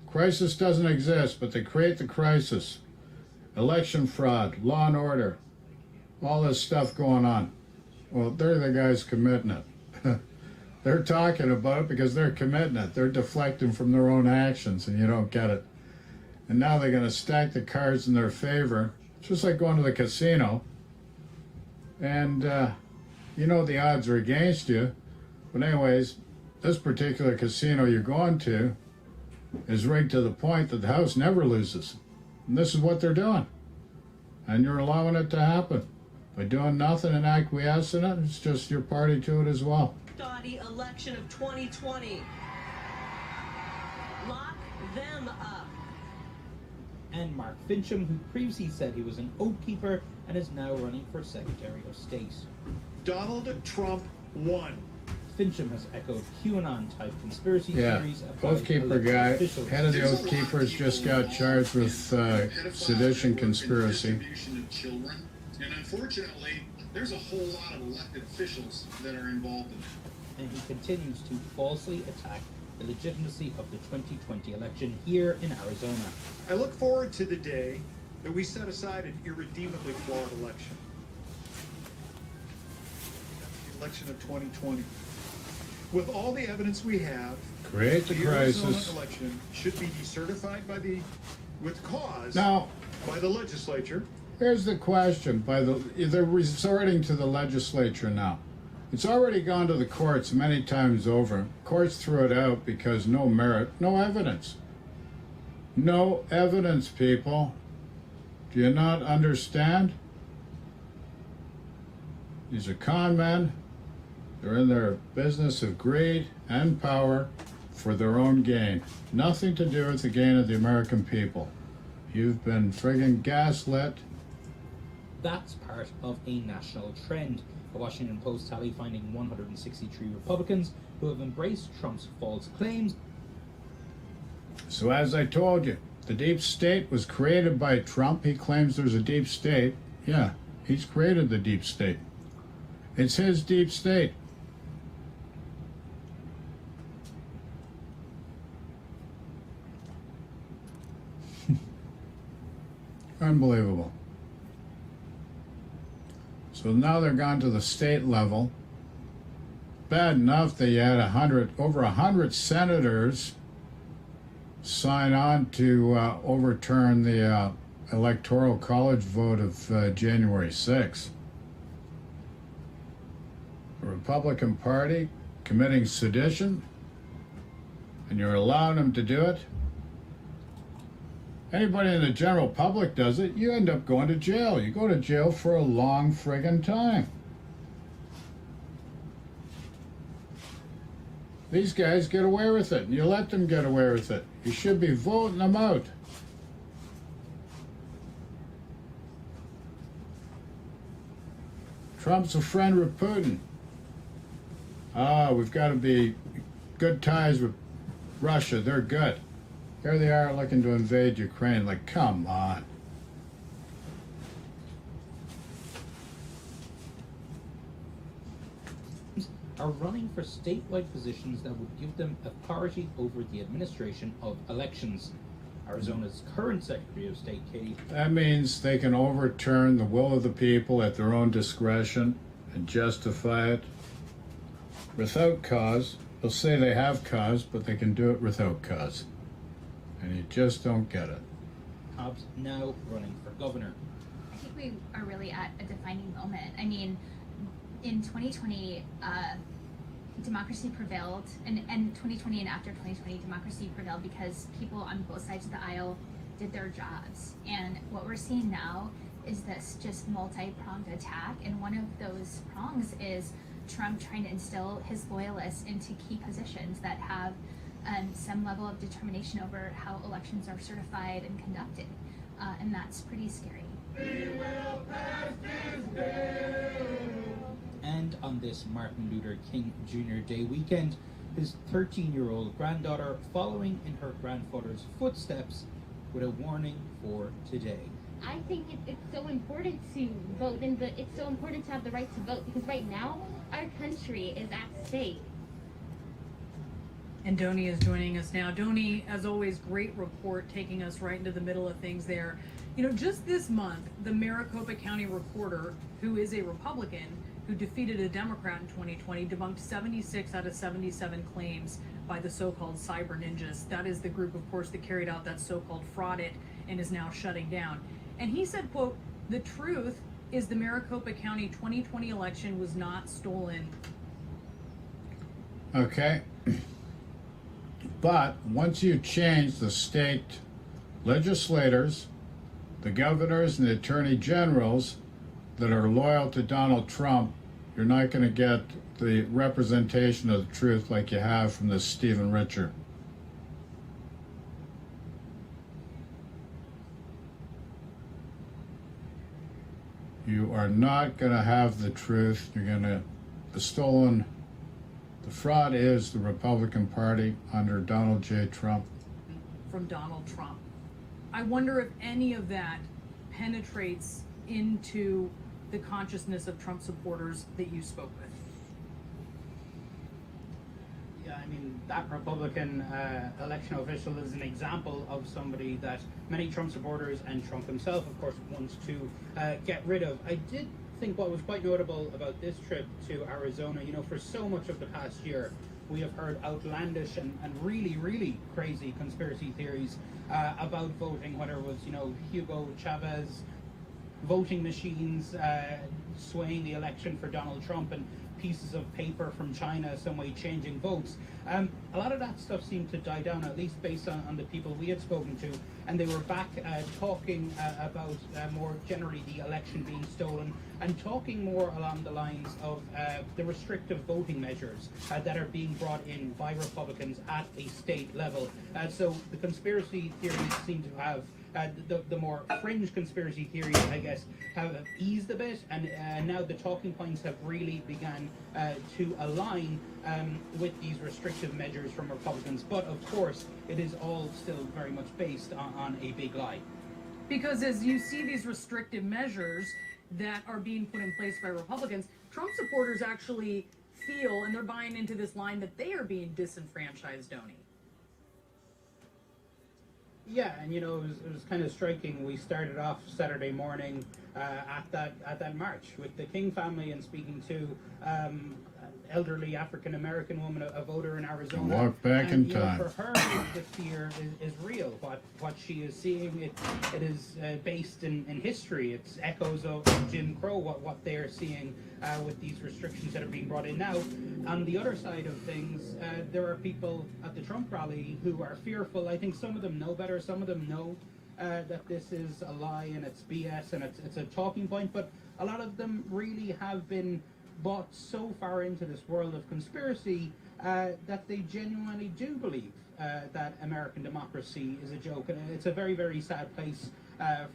Crisis doesn't exist, but they create the crisis. Election fraud, law and order, all this stuff going on. Well, they're the guys committing it. They're talking about it because they're committing it. They're deflecting from their own actions, and you don't get it. And now they're going to stack the cards in their favor. It's just like going to the casino. And, the odds are against you. But anyways, this particular casino you're going to is rigged to the point that the house never loses. And this is what they're doing. And you're allowing it to happen. By doing nothing and acquiescing it, it's just your party to it as well. Shoddy election of 2020. Lock them up. And Mark Fincham, who previously said he was an oath keeper and is now running for Secretary of State. Donald Trump won. Fincham has echoed QAnon-type conspiracy theories about Oath Keeper guy, officials. head of the Oath Keepers, just got charged with sedition conspiracy. And unfortunately, there's a whole lot of elected officials that are involved in it. And he continues to falsely attack the legitimacy of the 2020 election here in Arizona. I look forward to the day that we set aside an irredeemably flawed election. The election of 2020. With all the evidence we have, Create the crisis. Arizona election should be decertified with cause Now, by the legislature. Here's the question. They're resorting to the legislature now. It's already gone to the courts many times over. Courts threw it out because no merit, no evidence. No evidence, people. Do you not understand? These are con men. They're in their business of greed and power for their own gain. Nothing to do with the gain of the American people. You've been friggin' gaslit. That's part of a national trend. A Washington Post tally finding 163 Republicans who have embraced Trump's false claims. So as I told you, the deep state was created by Trump. He claims there's a deep state. Yeah, he's created the deep state. It's his deep state. Unbelievable. So now they're gone to the state level. Bad enough that you had over 100 senators sign on to overturn the Electoral College vote of January 6th. The Republican Party committing sedition, and you're allowing them to do it? Anybody in the general public does it, you end up going to jail. You go to jail for a long friggin' time. These guys get away with it, and you let them get away with it. You should be voting them out. Trump's a friend with Putin. We've got to be good ties with Russia. They're good. Here they are looking to invade Ukraine. Like, come on. Are running for statewide positions that would give them authority over the administration of elections. Arizona's current Secretary of State, Katie. That means they can overturn the will of the people at their own discretion and justify it without cause. They'll say they have cause, but they can do it without cause. And you just don't get it. Hobbs now running for governor. I think we are really at a defining moment. I mean, in 2020, democracy prevailed, and 2020 and after 2020, democracy prevailed because people on both sides of the aisle did their jobs. And what we're seeing now is this just multi-pronged attack, and one of those prongs is Trump trying to instill his loyalists into key positions that have some level of determination over how elections are certified and conducted, and that's pretty scary. And on this Martin Luther King Jr. Day weekend, his 13-year-old granddaughter following in her grandfather's footsteps with a warning for today. I think it's so important to vote, and it's so important to have the right to vote, because right now our country is at stake. And Doni is joining us now. Doni, as always, great report, taking us right into the middle of things there. You know, just this month, the Maricopa County recorder, who is a Republican, who defeated a Democrat in 2020, debunked 76 out of 77 claims by the so-called cyber ninjas. That is the group, of course, that carried out that so-called fraud and is now shutting down. And he said, quote, "The truth is the Maricopa County 2020 election was not stolen." Okay. But once you change the state legislators, the governors and the attorney generals that are loyal to Donald Trump, you're not going to get the representation of the truth like you have from this Stephen Richer. You are not going to have the truth. You're going to, the fraud is the Republican Party under Donald J. Trump. From Donald Trump. I wonder if any of that penetrates into the consciousness of Trump supporters that you spoke with. Yeah, I mean, that Republican election official is an example of somebody that many Trump supporters and Trump himself, of course, wants to get rid of. I did think what was quite notable about this trip to Arizona, you know, for so much of the past year, we have heard outlandish and really, really crazy conspiracy theories about voting, whether it was, you know, Hugo Chavez, voting machines swaying the election for Donald Trump, and pieces of paper from China some way changing votes. A lot of that stuff seemed to die down, at least based on the people we had spoken to, and they were back talking about more generally the election being stolen, and talking more along the lines of the restrictive voting measures that are being brought in by Republicans at a state level. So the conspiracy theories seem to have the more fringe conspiracy theories, I guess, have eased a bit, and now the talking points have really begun to align with these restrictive measures from Republicans. But of course, it is all still very much based on a big lie. Because as you see these restrictive measures that are being put in place by Republicans, Trump supporters actually feel, and they're buying into this line, that they are being disenfranchised, Doni. Yeah, and you know, it was kind of striking. We started off Saturday morning at that march with the King family and speaking to elderly African American woman, a voter in Arizona. Walk back in time. For her, the fear is real. What she is seeing, it is based in history. It's echoes of Jim Crow. What they are seeing with these restrictions that are being brought in now. On the other side of things, there are people at the Trump rally who are fearful. I think some of them know better. Some of them know that this is a lie and it's BS and it's a talking point. But a lot of them really have been bought so far into this world of conspiracy that they genuinely do believe that American democracy is a joke. And it's a very, very sad place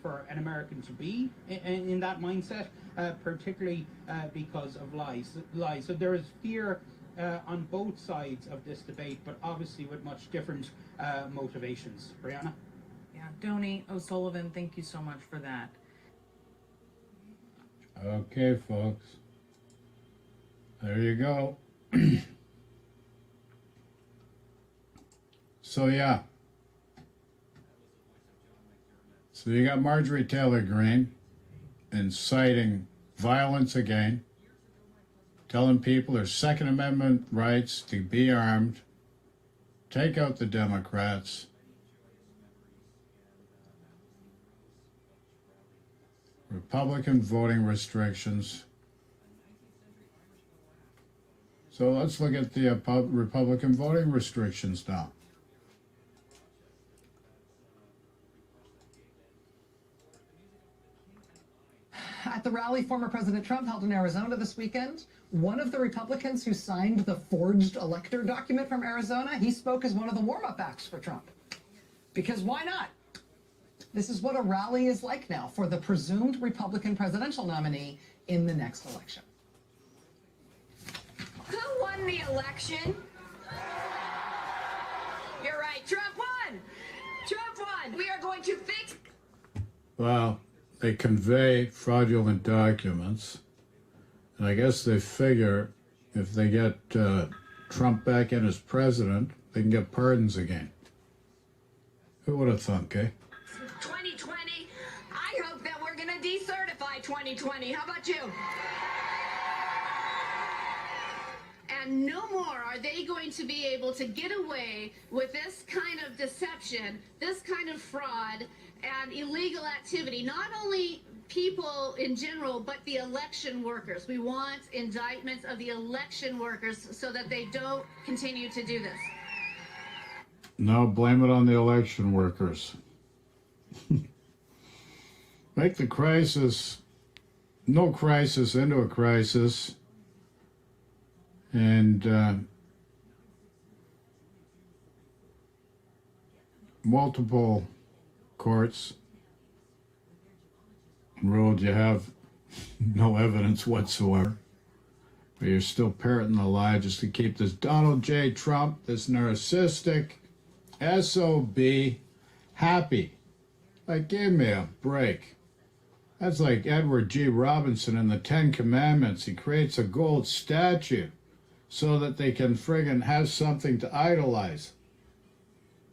for an American to be in that mindset, particularly because of lies. So there is fear on both sides of this debate, but obviously with much different motivations. Brianna? Yeah, Doni O'Sullivan, thank you so much for that. Okay, folks. There you go. So yeah. So you got Marjorie Taylor Greene inciting violence again, telling people their Second Amendment rights to be armed, take out the Democrats. Republican voting restrictions. So let's look at the Republican voting restrictions now. At the rally former President Trump held in Arizona this weekend, one of the Republicans who signed the forged elector document from Arizona, he spoke as one of the warm-up acts for Trump. Because why not? This is what a rally is like now for the presumed Republican presidential nominee in the next election. Who won the election? You're right, Trump won! Trump won! We are going to fix... Well, they convey fraudulent documents, and I guess they figure if they get Trump back in as president, they can get pardons again. Who would have thunk, eh? 2020, I hope that we're going to decertify 2020. How about you? And no more are they going to be able to get away with this kind of deception, this kind of fraud, and illegal activity. Not only people in general, but the election workers. We want indictments of the election workers so that they don't continue to do this. No, blame it on the election workers. Make the crisis, no crisis into a crisis. And multiple courts ruled you have no evidence whatsoever, but you're still parroting the lie just to keep this Donald J. Trump, this narcissistic SOB, happy. Like, give me a break. That's like Edward G. Robinson in the Ten Commandments. He creates a gold statue so that they can friggin' have something to idolize.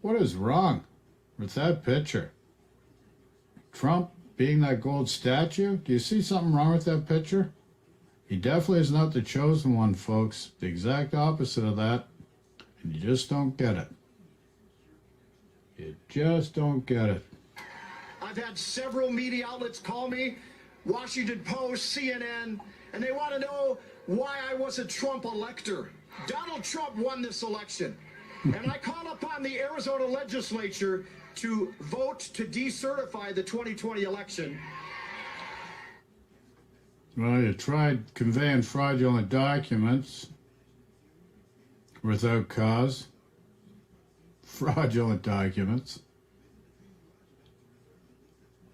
What is wrong with that picture? Trump being that gold statue? Do you see something wrong with that picture? He definitely is not the chosen one, folks. The exact opposite of that. And you just don't get it. You just don't get it. I've had several media outlets call me, Washington Post, CNN, and they want to know why I was a Trump elector. Donald Trump won this election. And I call upon the Arizona legislature to vote to decertify the 2020 election. Well, you tried conveying fraudulent documents without cause. Fraudulent documents.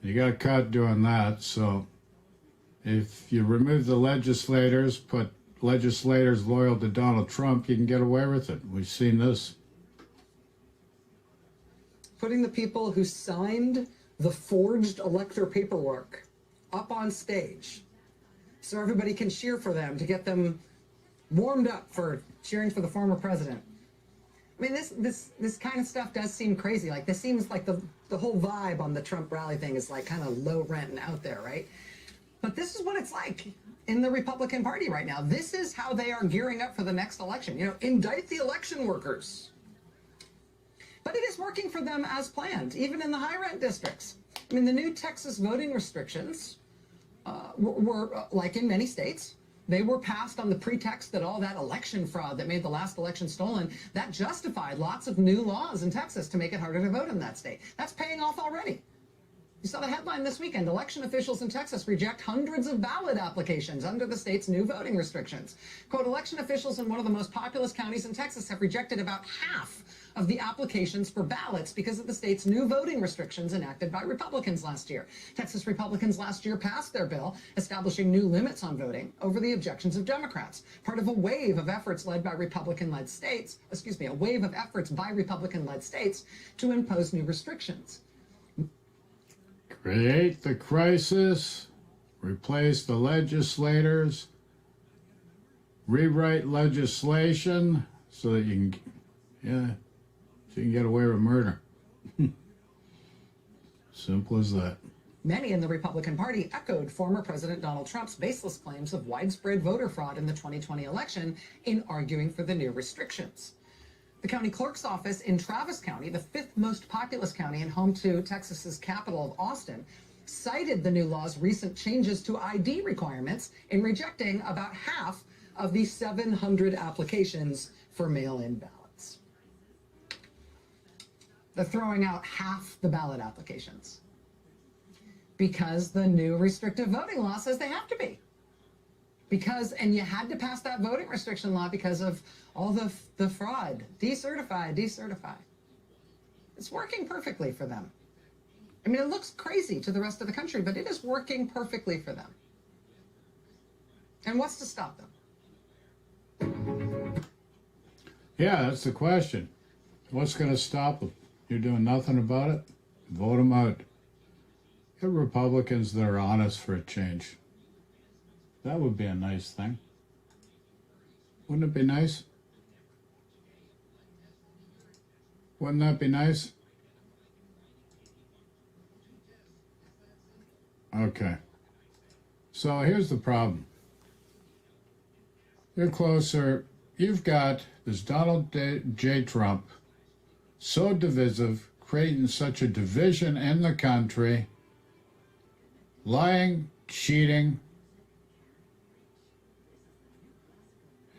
You got caught doing that, so if you remove the legislators, put legislators loyal to Donald Trump, you can get away with it. We've seen this. Putting the people who signed the forged elector paperwork up on stage so everybody can cheer for them, to get them warmed up for cheering for the former president. I mean, this kind of stuff does seem crazy. Like, this seems like the whole vibe on the Trump rally thing is like kind of low rent and out there, right? But this is what it's like in the Republican Party right now. This is how they are gearing up for the next election. You know, indict the election workers. But it is working for them as planned, even in the high rent districts. I mean, the new Texas voting restrictions were like in many states, they were passed on the pretext that all that election fraud that made the last election stolen, that justified lots of new laws in Texas to make it harder to vote in that state. That's paying off already. You saw the headline this weekend. Election officials in Texas reject hundreds of ballot applications under the state's new voting restrictions. Quote, election officials in one of the most populous counties in Texas have rejected about half of the applications for ballots because of the state's new voting restrictions enacted by Republicans last year. Texas Republicans last year passed their bill establishing new limits on voting over the objections of Democrats, part of a wave of efforts led by Republican-led states, a wave of efforts by Republican-led states to impose new restrictions. Create the crisis, replace the legislators, rewrite legislation so that you can get away with murder. Simple as that. Many in the Republican Party echoed former President Donald Trump's baseless claims of widespread voter fraud in the 2020 election in arguing for the new restrictions. The county clerk's office in Travis County, the fifth most populous county and home to Texas's capital of Austin, cited the new law's recent changes to ID requirements in rejecting about half of the 700 applications for mail-in ballots. They're throwing out half the ballot applications because the new restrictive voting law says they have to be. And you had to pass that voting restriction law because of all the fraud. Decertify, decertify. It's working perfectly for them. I mean, it looks crazy to the rest of the country, but it is working perfectly for them. And what's to stop them? Yeah, that's the question. What's going to stop them? You're doing nothing about it? Vote them out. Get Republicans that are honest for a change. That would be a nice thing. Wouldn't it be nice? Wouldn't that be nice? Okay. So here's the problem. You're closer. You've got this Donald J. Trump, so divisive, creating such a division in the country, lying, cheating.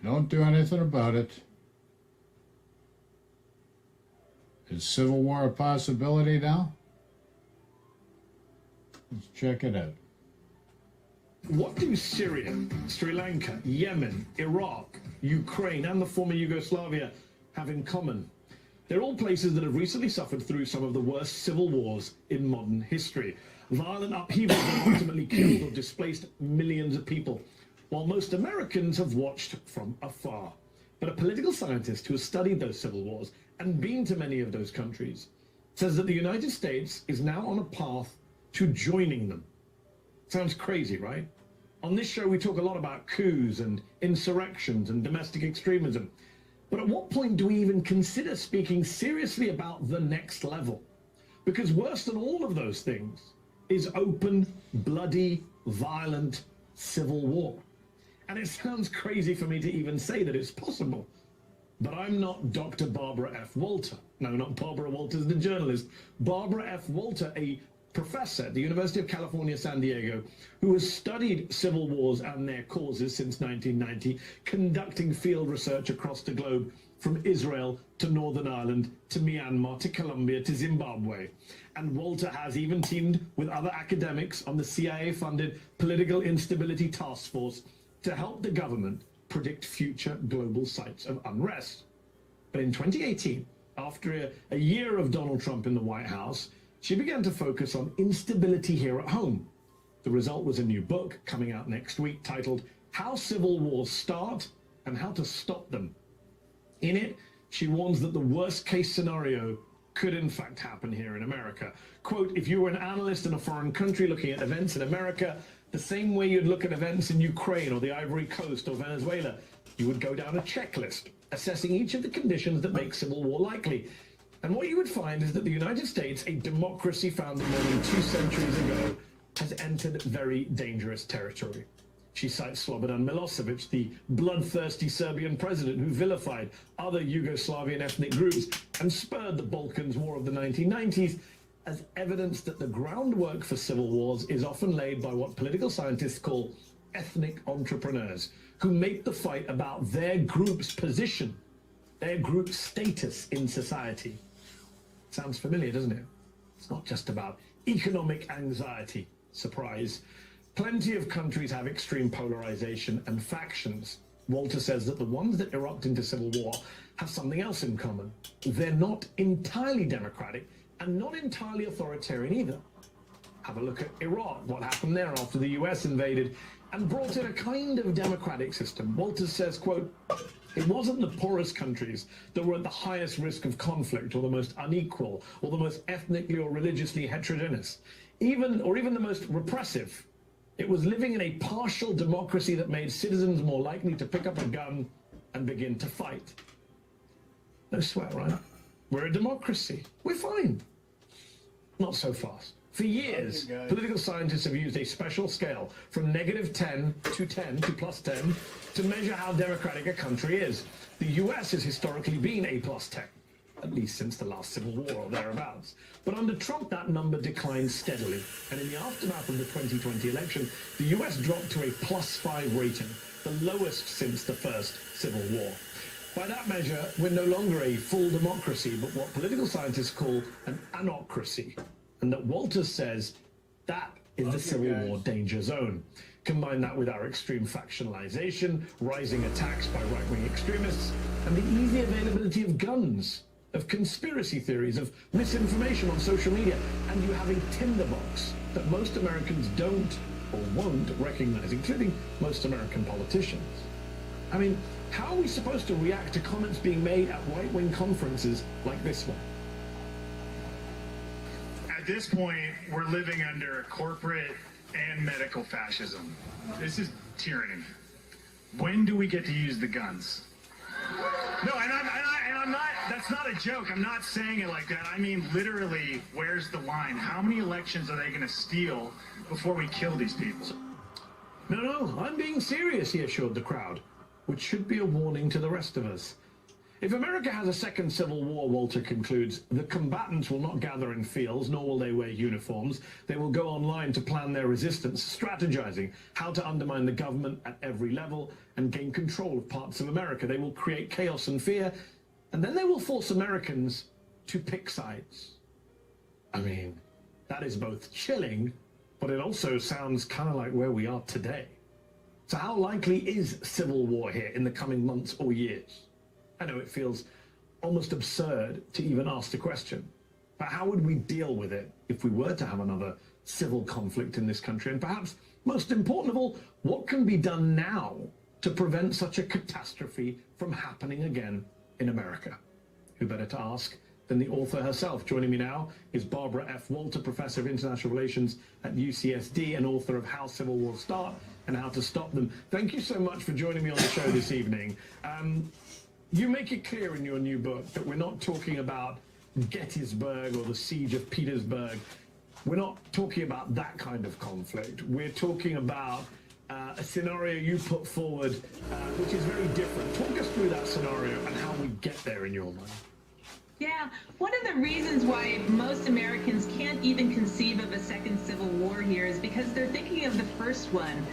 You don't do anything about it. Is civil war a possibility now? Let's check it out. What do Syria, Sri Lanka, Yemen, Iraq, Ukraine, and the former Yugoslavia have in common? They're all places that have recently suffered through some of the worst civil wars in modern history. Violent upheavals that ultimately killed or displaced millions of people, while most Americans have watched from afar. But a political scientist who has studied those civil wars and been to many of those countries says that the United States is now on a path to joining them. Sounds crazy, right? On this show, we talk a lot about coups and insurrections and domestic extremism. But at what point do we even consider speaking seriously about the next level? Because worse than all of those things is open, bloody, violent civil war. And it sounds crazy for me to even say that it's possible. But I'm not Dr. Barbara F. Walter. No, not Barbara Walters, the journalist. Barbara F. Walter, a professor at the University of California, San Diego, who has studied civil wars and their causes since 1990, conducting field research across the globe from Israel to Northern Ireland to Myanmar to Colombia to Zimbabwe. And Walter has even teamed with other academics on the CIA-funded Political Instability Task Force to help the government predict future global sites of unrest. But in 2018, after a year of Donald Trump in the White House, she began to focus on instability here at home. The result was a new book coming out next week titled How Civil Wars Start and How to Stop Them. In it, she warns that the worst case scenario could in fact happen here in America. Quote, if you were an analyst in a foreign country looking at events in America, the same way you'd look at events in Ukraine or the Ivory Coast or Venezuela, you would go down a checklist, assessing each of the conditions that make civil war likely. And what you would find is that the United States, a democracy founded more than 2 centuries ago, has entered very dangerous territory. She cites Slobodan Milosevic, the bloodthirsty Serbian president who vilified other Yugoslavian ethnic groups and spurred the Balkans War of the 1990s, as evidence that the groundwork for civil wars is often laid by what political scientists call ethnic entrepreneurs, who make the fight about their group's position, their group's status in society. Sounds familiar, doesn't it? It's not just about economic anxiety. Surprise. Plenty of countries have extreme polarization and factions. Walter says that the ones that erupt into civil war have something else in common. They're not entirely democratic and not entirely authoritarian either. Have a look at Iraq, what happened there after the US invaded and brought in a kind of democratic system. Walter says, quote, it wasn't the poorest countries that were at the highest risk of conflict or the most unequal or the most ethnically or religiously heterogeneous, even the most repressive. It was living in a partial democracy that made citizens more likely to pick up a gun and begin to fight. No sweat, right? We're a democracy. We're fine. Not so fast. For years, political scientists have used a special scale from -10 to 10 to +10 to measure how democratic a country is. The US has historically been a +10, at least since the last civil war or thereabouts. But under Trump, that number declined steadily. And in the aftermath of the 2020 election, the US dropped to a +5 rating. the lowest since the first Civil War. By that measure, we're no longer a full democracy, but what political scientists call an anocracy. And that Walters says that is the Civil War danger zone. Combine that with our extreme factionalization, rising attacks by right-wing extremists, and the easy availability of guns, of conspiracy theories, of misinformation on social media, and you have a tinderbox that most Americans don't or won't recognize, including most American politicians. I mean, how are we supposed to react to comments being made at right-wing conferences like this one? At this point, we're living under corporate and medical fascism. This is tyranny. When do we get to use the guns? No, and I'm not, that's not a joke. I'm not saying it like that. I mean, literally, where's the line? How many elections are they going to steal before we kill these people? No, I'm being serious, he assured the crowd, which should be a warning to the rest of us. If America has a second civil war, Walter concludes, the combatants will not gather in fields, nor will they wear uniforms. They will go online to plan their resistance, strategizing how to undermine the government at every level and gain control of parts of America. They will create chaos and fear, and then they will force Americans to pick sides. I mean, that is both chilling, but it also sounds kind of like where we are today. So how likely is civil war here in the coming months or years? I know it feels almost absurd to even ask the question, but how would we deal with it if we were to have another civil conflict in this country? And perhaps most important of all, what can be done now to prevent such a catastrophe from happening again in America? Who better to ask than the author herself? Joining me now is Barbara F. Walter, Professor of International Relations at UCSD and author of How Civil Wars Start and How to Stop Them. Thank you so much for joining me on the show this evening. You make it clear in your new book that we're not talking about Gettysburg or the siege of Petersburg. We're not talking about that kind of conflict. We're talking about a scenario you put forward, which is very different. Talk us through that scenario and how we get there in your mind. Yeah, one of the reasons why most Americans can't even conceive of a second civil war here is because they're thinking of the first one.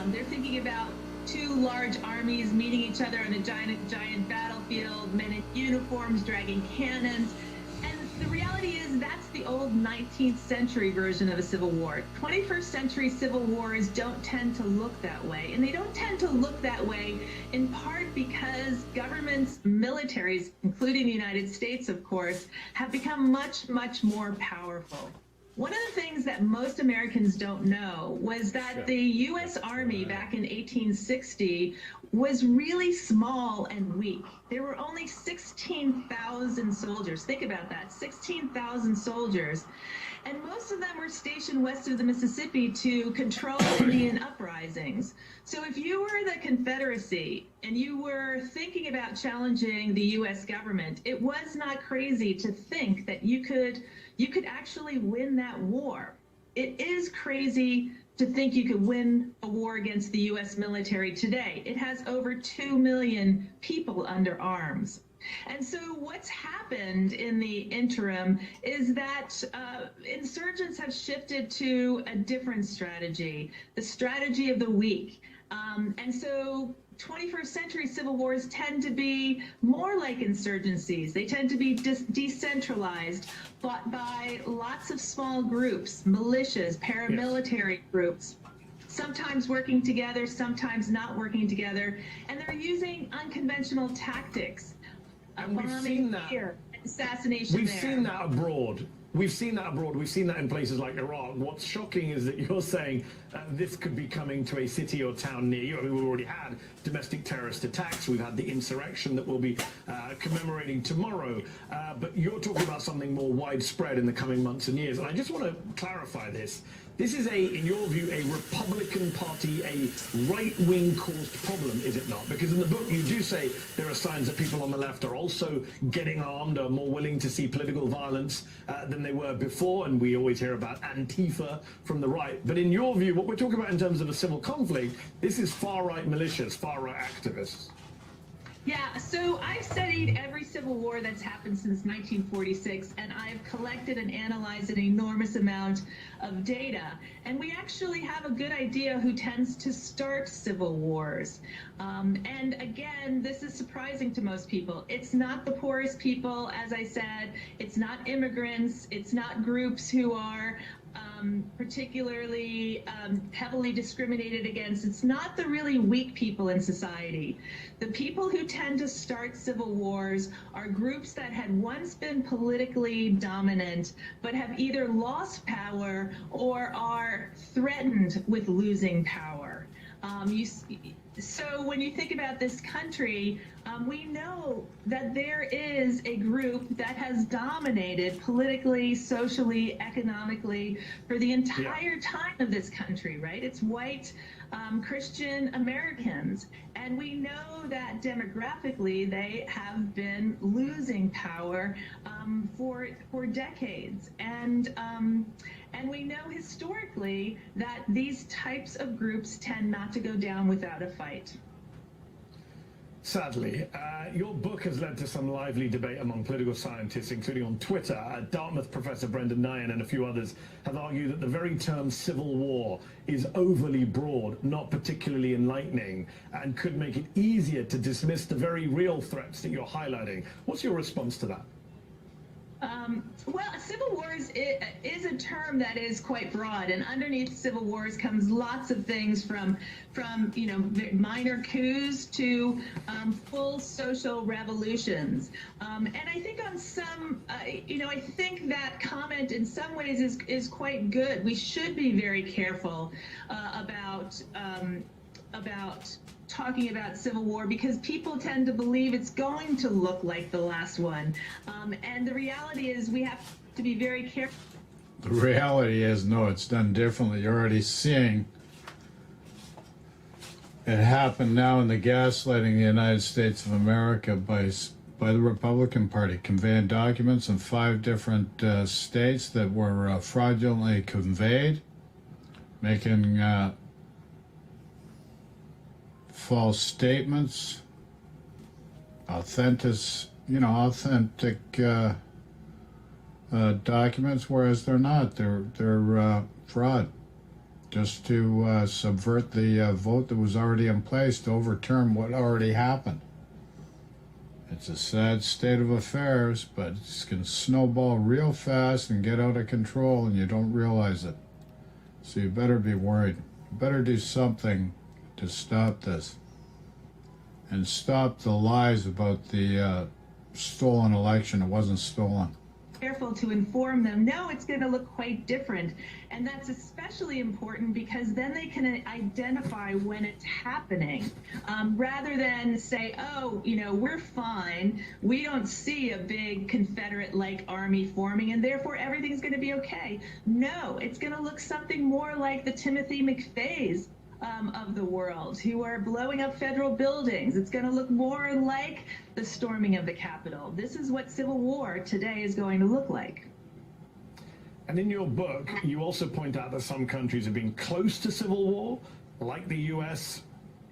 They're thinking about two large armies meeting each other on a giant battlefield, men in uniforms dragging cannons. And the reality is that's the old 19th century version of a civil war. 21st century civil wars don't tend to look that way. And they don't tend to look that way in part because governments, militaries, including the United States, of course, have become much, much more powerful. One of the things that most Americans don't know was that the U.S. Army back in 1860 was really small and weak. There were only 16,000 soldiers. Think about that, 16,000 soldiers. And most of them were stationed west of the Mississippi to control Indian uprisings. So if you were the Confederacy and you were thinking about challenging the U.S. government, it was not crazy to think that you could actually win that war. It is crazy to think you could win a war against the U.S. military today. It has over 2 million people under arms. And so what's happened in the interim is that insurgents have shifted to a different strategy, the strategy of the weak. And so 21st century civil wars tend to be more like insurgencies. They tend to be decentralized, fought by lots of small groups, militias, paramilitary groups, sometimes working together, sometimes not working together, and they're using unconventional tactics. And we've seen that. Here, assassination We've there. seen that abroad. We've seen that abroad. We've seen that in places like Iraq. What's shocking is that you're saying this could be coming to a city or town near you. I mean, we've already had domestic terrorist attacks. We've had the insurrection that we'll be commemorating tomorrow. But you're talking about something more widespread in the coming months and years. And I just want to clarify this. This is in your view, a Republican Party, a right-wing caused problem, is it not? Because in the book you do say there are signs that people on the left are also getting armed, are more willing to see political violence than they were before, and we always hear about Antifa from the right. But in your view, what we're talking about in terms of a civil conflict, this is far-right militias, far-right activists. Yeah, so I've studied every civil war that's happened since 1946, and I've collected and analyzed an enormous amount of data. And we actually have a good idea who tends to start civil wars. And again, this is surprising to most people. It's not the poorest people, as I said. It's not immigrants. It's not groups who are particularly heavily discriminated against. It's not the really weak people in society. The people who tend to start civil wars are groups that had once been politically dominant, but have either lost power or are threatened with losing power. So when you think about this country, we know that there is a group that has dominated politically, socially, economically for the entire time of this country, right? It's white Christian Americans. And we know that demographically they have been losing power for decades. And we know historically that these types of groups tend not to go down without a fight. Sadly, your book has led to some lively debate among political scientists, including on Twitter. Dartmouth professor Brendan Nyan and a few others have argued that the very term civil war is overly broad, not particularly enlightening, and could make it easier to dismiss the very real threats that you're highlighting. What's your response to that? Well, civil wars is a term that is quite broad, and underneath civil wars comes lots of things from minor coups to full social revolutions. And I think on some, I think that comment in some ways is quite good. We should be very careful about talking about civil war because people tend to believe it's going to look like the last one. And the reality is we have to be very careful. The reality is, no, it's done differently. You're already seeing it happen now in the gaslighting of the United States of America by the Republican Party, conveying documents in 5 different states that were fraudulently conveyed, making false statements, authentic documents, whereas they're not. They're fraud, just to subvert the vote that was already in place, to overturn what already happened. It's a sad state of affairs, but it can snowball real fast and get out of control, and you don't realize it. So you better be worried. You better do something to stop this and stop the lies about the stolen election. It wasn't stolen. Careful to inform them, no, it's going to look quite different. And that's especially important because then they can identify when it's happening, rather than say, oh, we're fine. We don't see a big Confederate-like army forming, and therefore everything's going to be okay. No, it's going to look something more like the Timothy McVeighs of the world who are blowing up federal buildings. It's going to look more like the storming of the Capitol. This is what civil war today is going to look like. And in your book, you also point out that some countries have been close to civil war, like the US,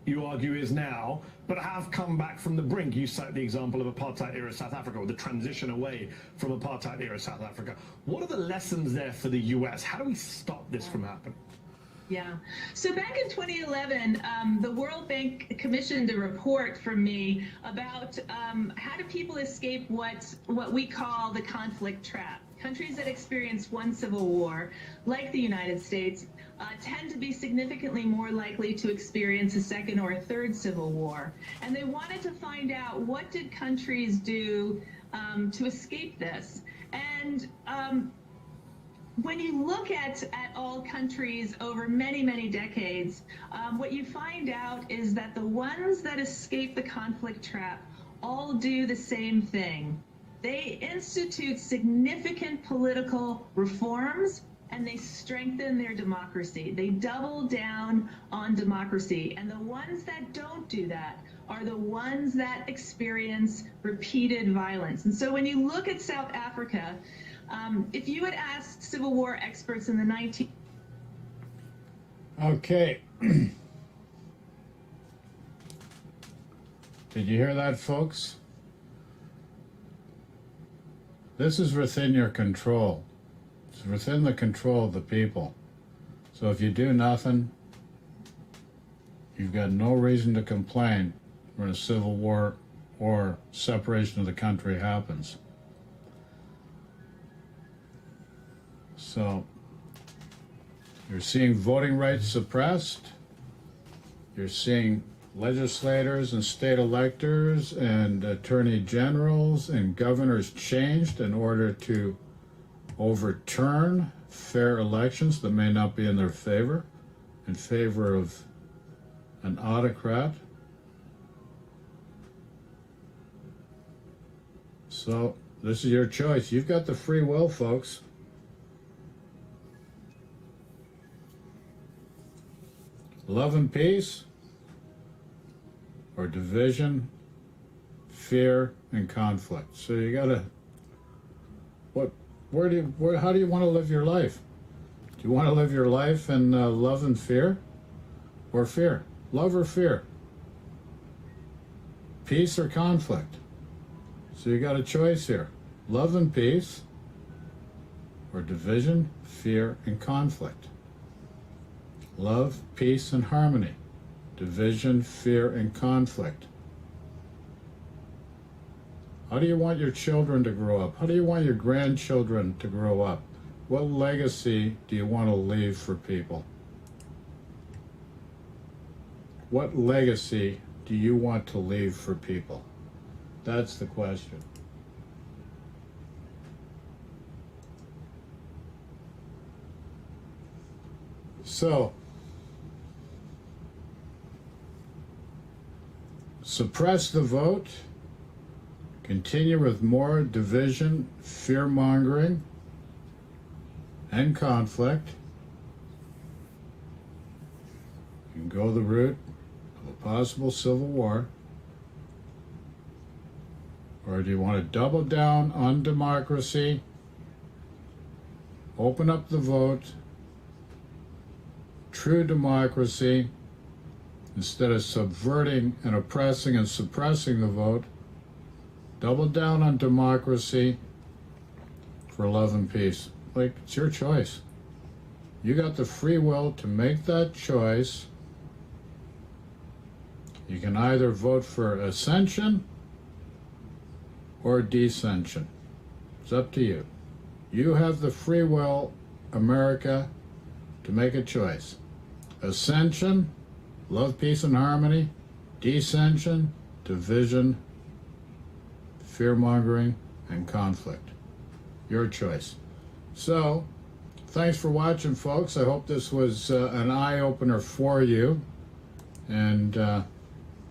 you argue is now, but have come back from the brink. You cite the example of apartheid-era South Africa, or the transition away from apartheid-era South Africa. What are the lessons there for the US? How do we stop this from happening? Yeah. So back in 2011, the World Bank commissioned a report from me about how do people escape what we call the conflict trap. Countries that experience one civil war, like the United States, tend to be significantly more likely to experience a second or a third civil war. And they wanted to find out, what did countries do to escape this? And when you look at all countries over many, many decades, what you find out is that the ones that escape the conflict trap all do the same thing. They institute significant political reforms and they strengthen their democracy. They double down on democracy. And the ones that don't do that are the ones that experience repeated violence. And so when you look at South Africa, if you had asked Civil War experts in the Okay. Did you hear that, folks? This is within your control. It's within the control of the people. So if you do nothing, you've got no reason to complain when a civil war or separation of the country happens. So you're seeing voting rights suppressed. You're seeing legislators and state electors and attorney generals and governors changed in order to overturn fair elections that may not be in their favor, in favor of an autocrat. So this is your choice. You've got the free will, folks. Love and peace, or division, fear, and conflict. So you gotta, how do you want to live your life? Do you want to live your life in love and fear, or fear? Love or fear? Peace or conflict? So you got a choice here. Love and peace, or division, fear, and conflict. Love, peace, and harmony. Division, fear, and conflict. How do you want your children to grow up? How do you want your grandchildren to grow up? What legacy do you want to leave for people? What legacy do you want to leave for people? That's the question. So, suppress the vote, continue with more division, fear-mongering, and conflict. You can go the route of a possible civil war. Or do you want to double down on democracy, open up the vote, true democracy, instead of subverting and oppressing and suppressing the vote, double down on democracy for love and peace? Like, it's your choice. You got the free will to make that choice. You can either vote for ascension or descension. It's up to you. You have the free will, America, to make a choice. Ascension, love, peace, and harmony. Descension, division, fear-mongering, and conflict. Your choice. So, thanks for watching, folks. I hope this was an eye-opener for you. And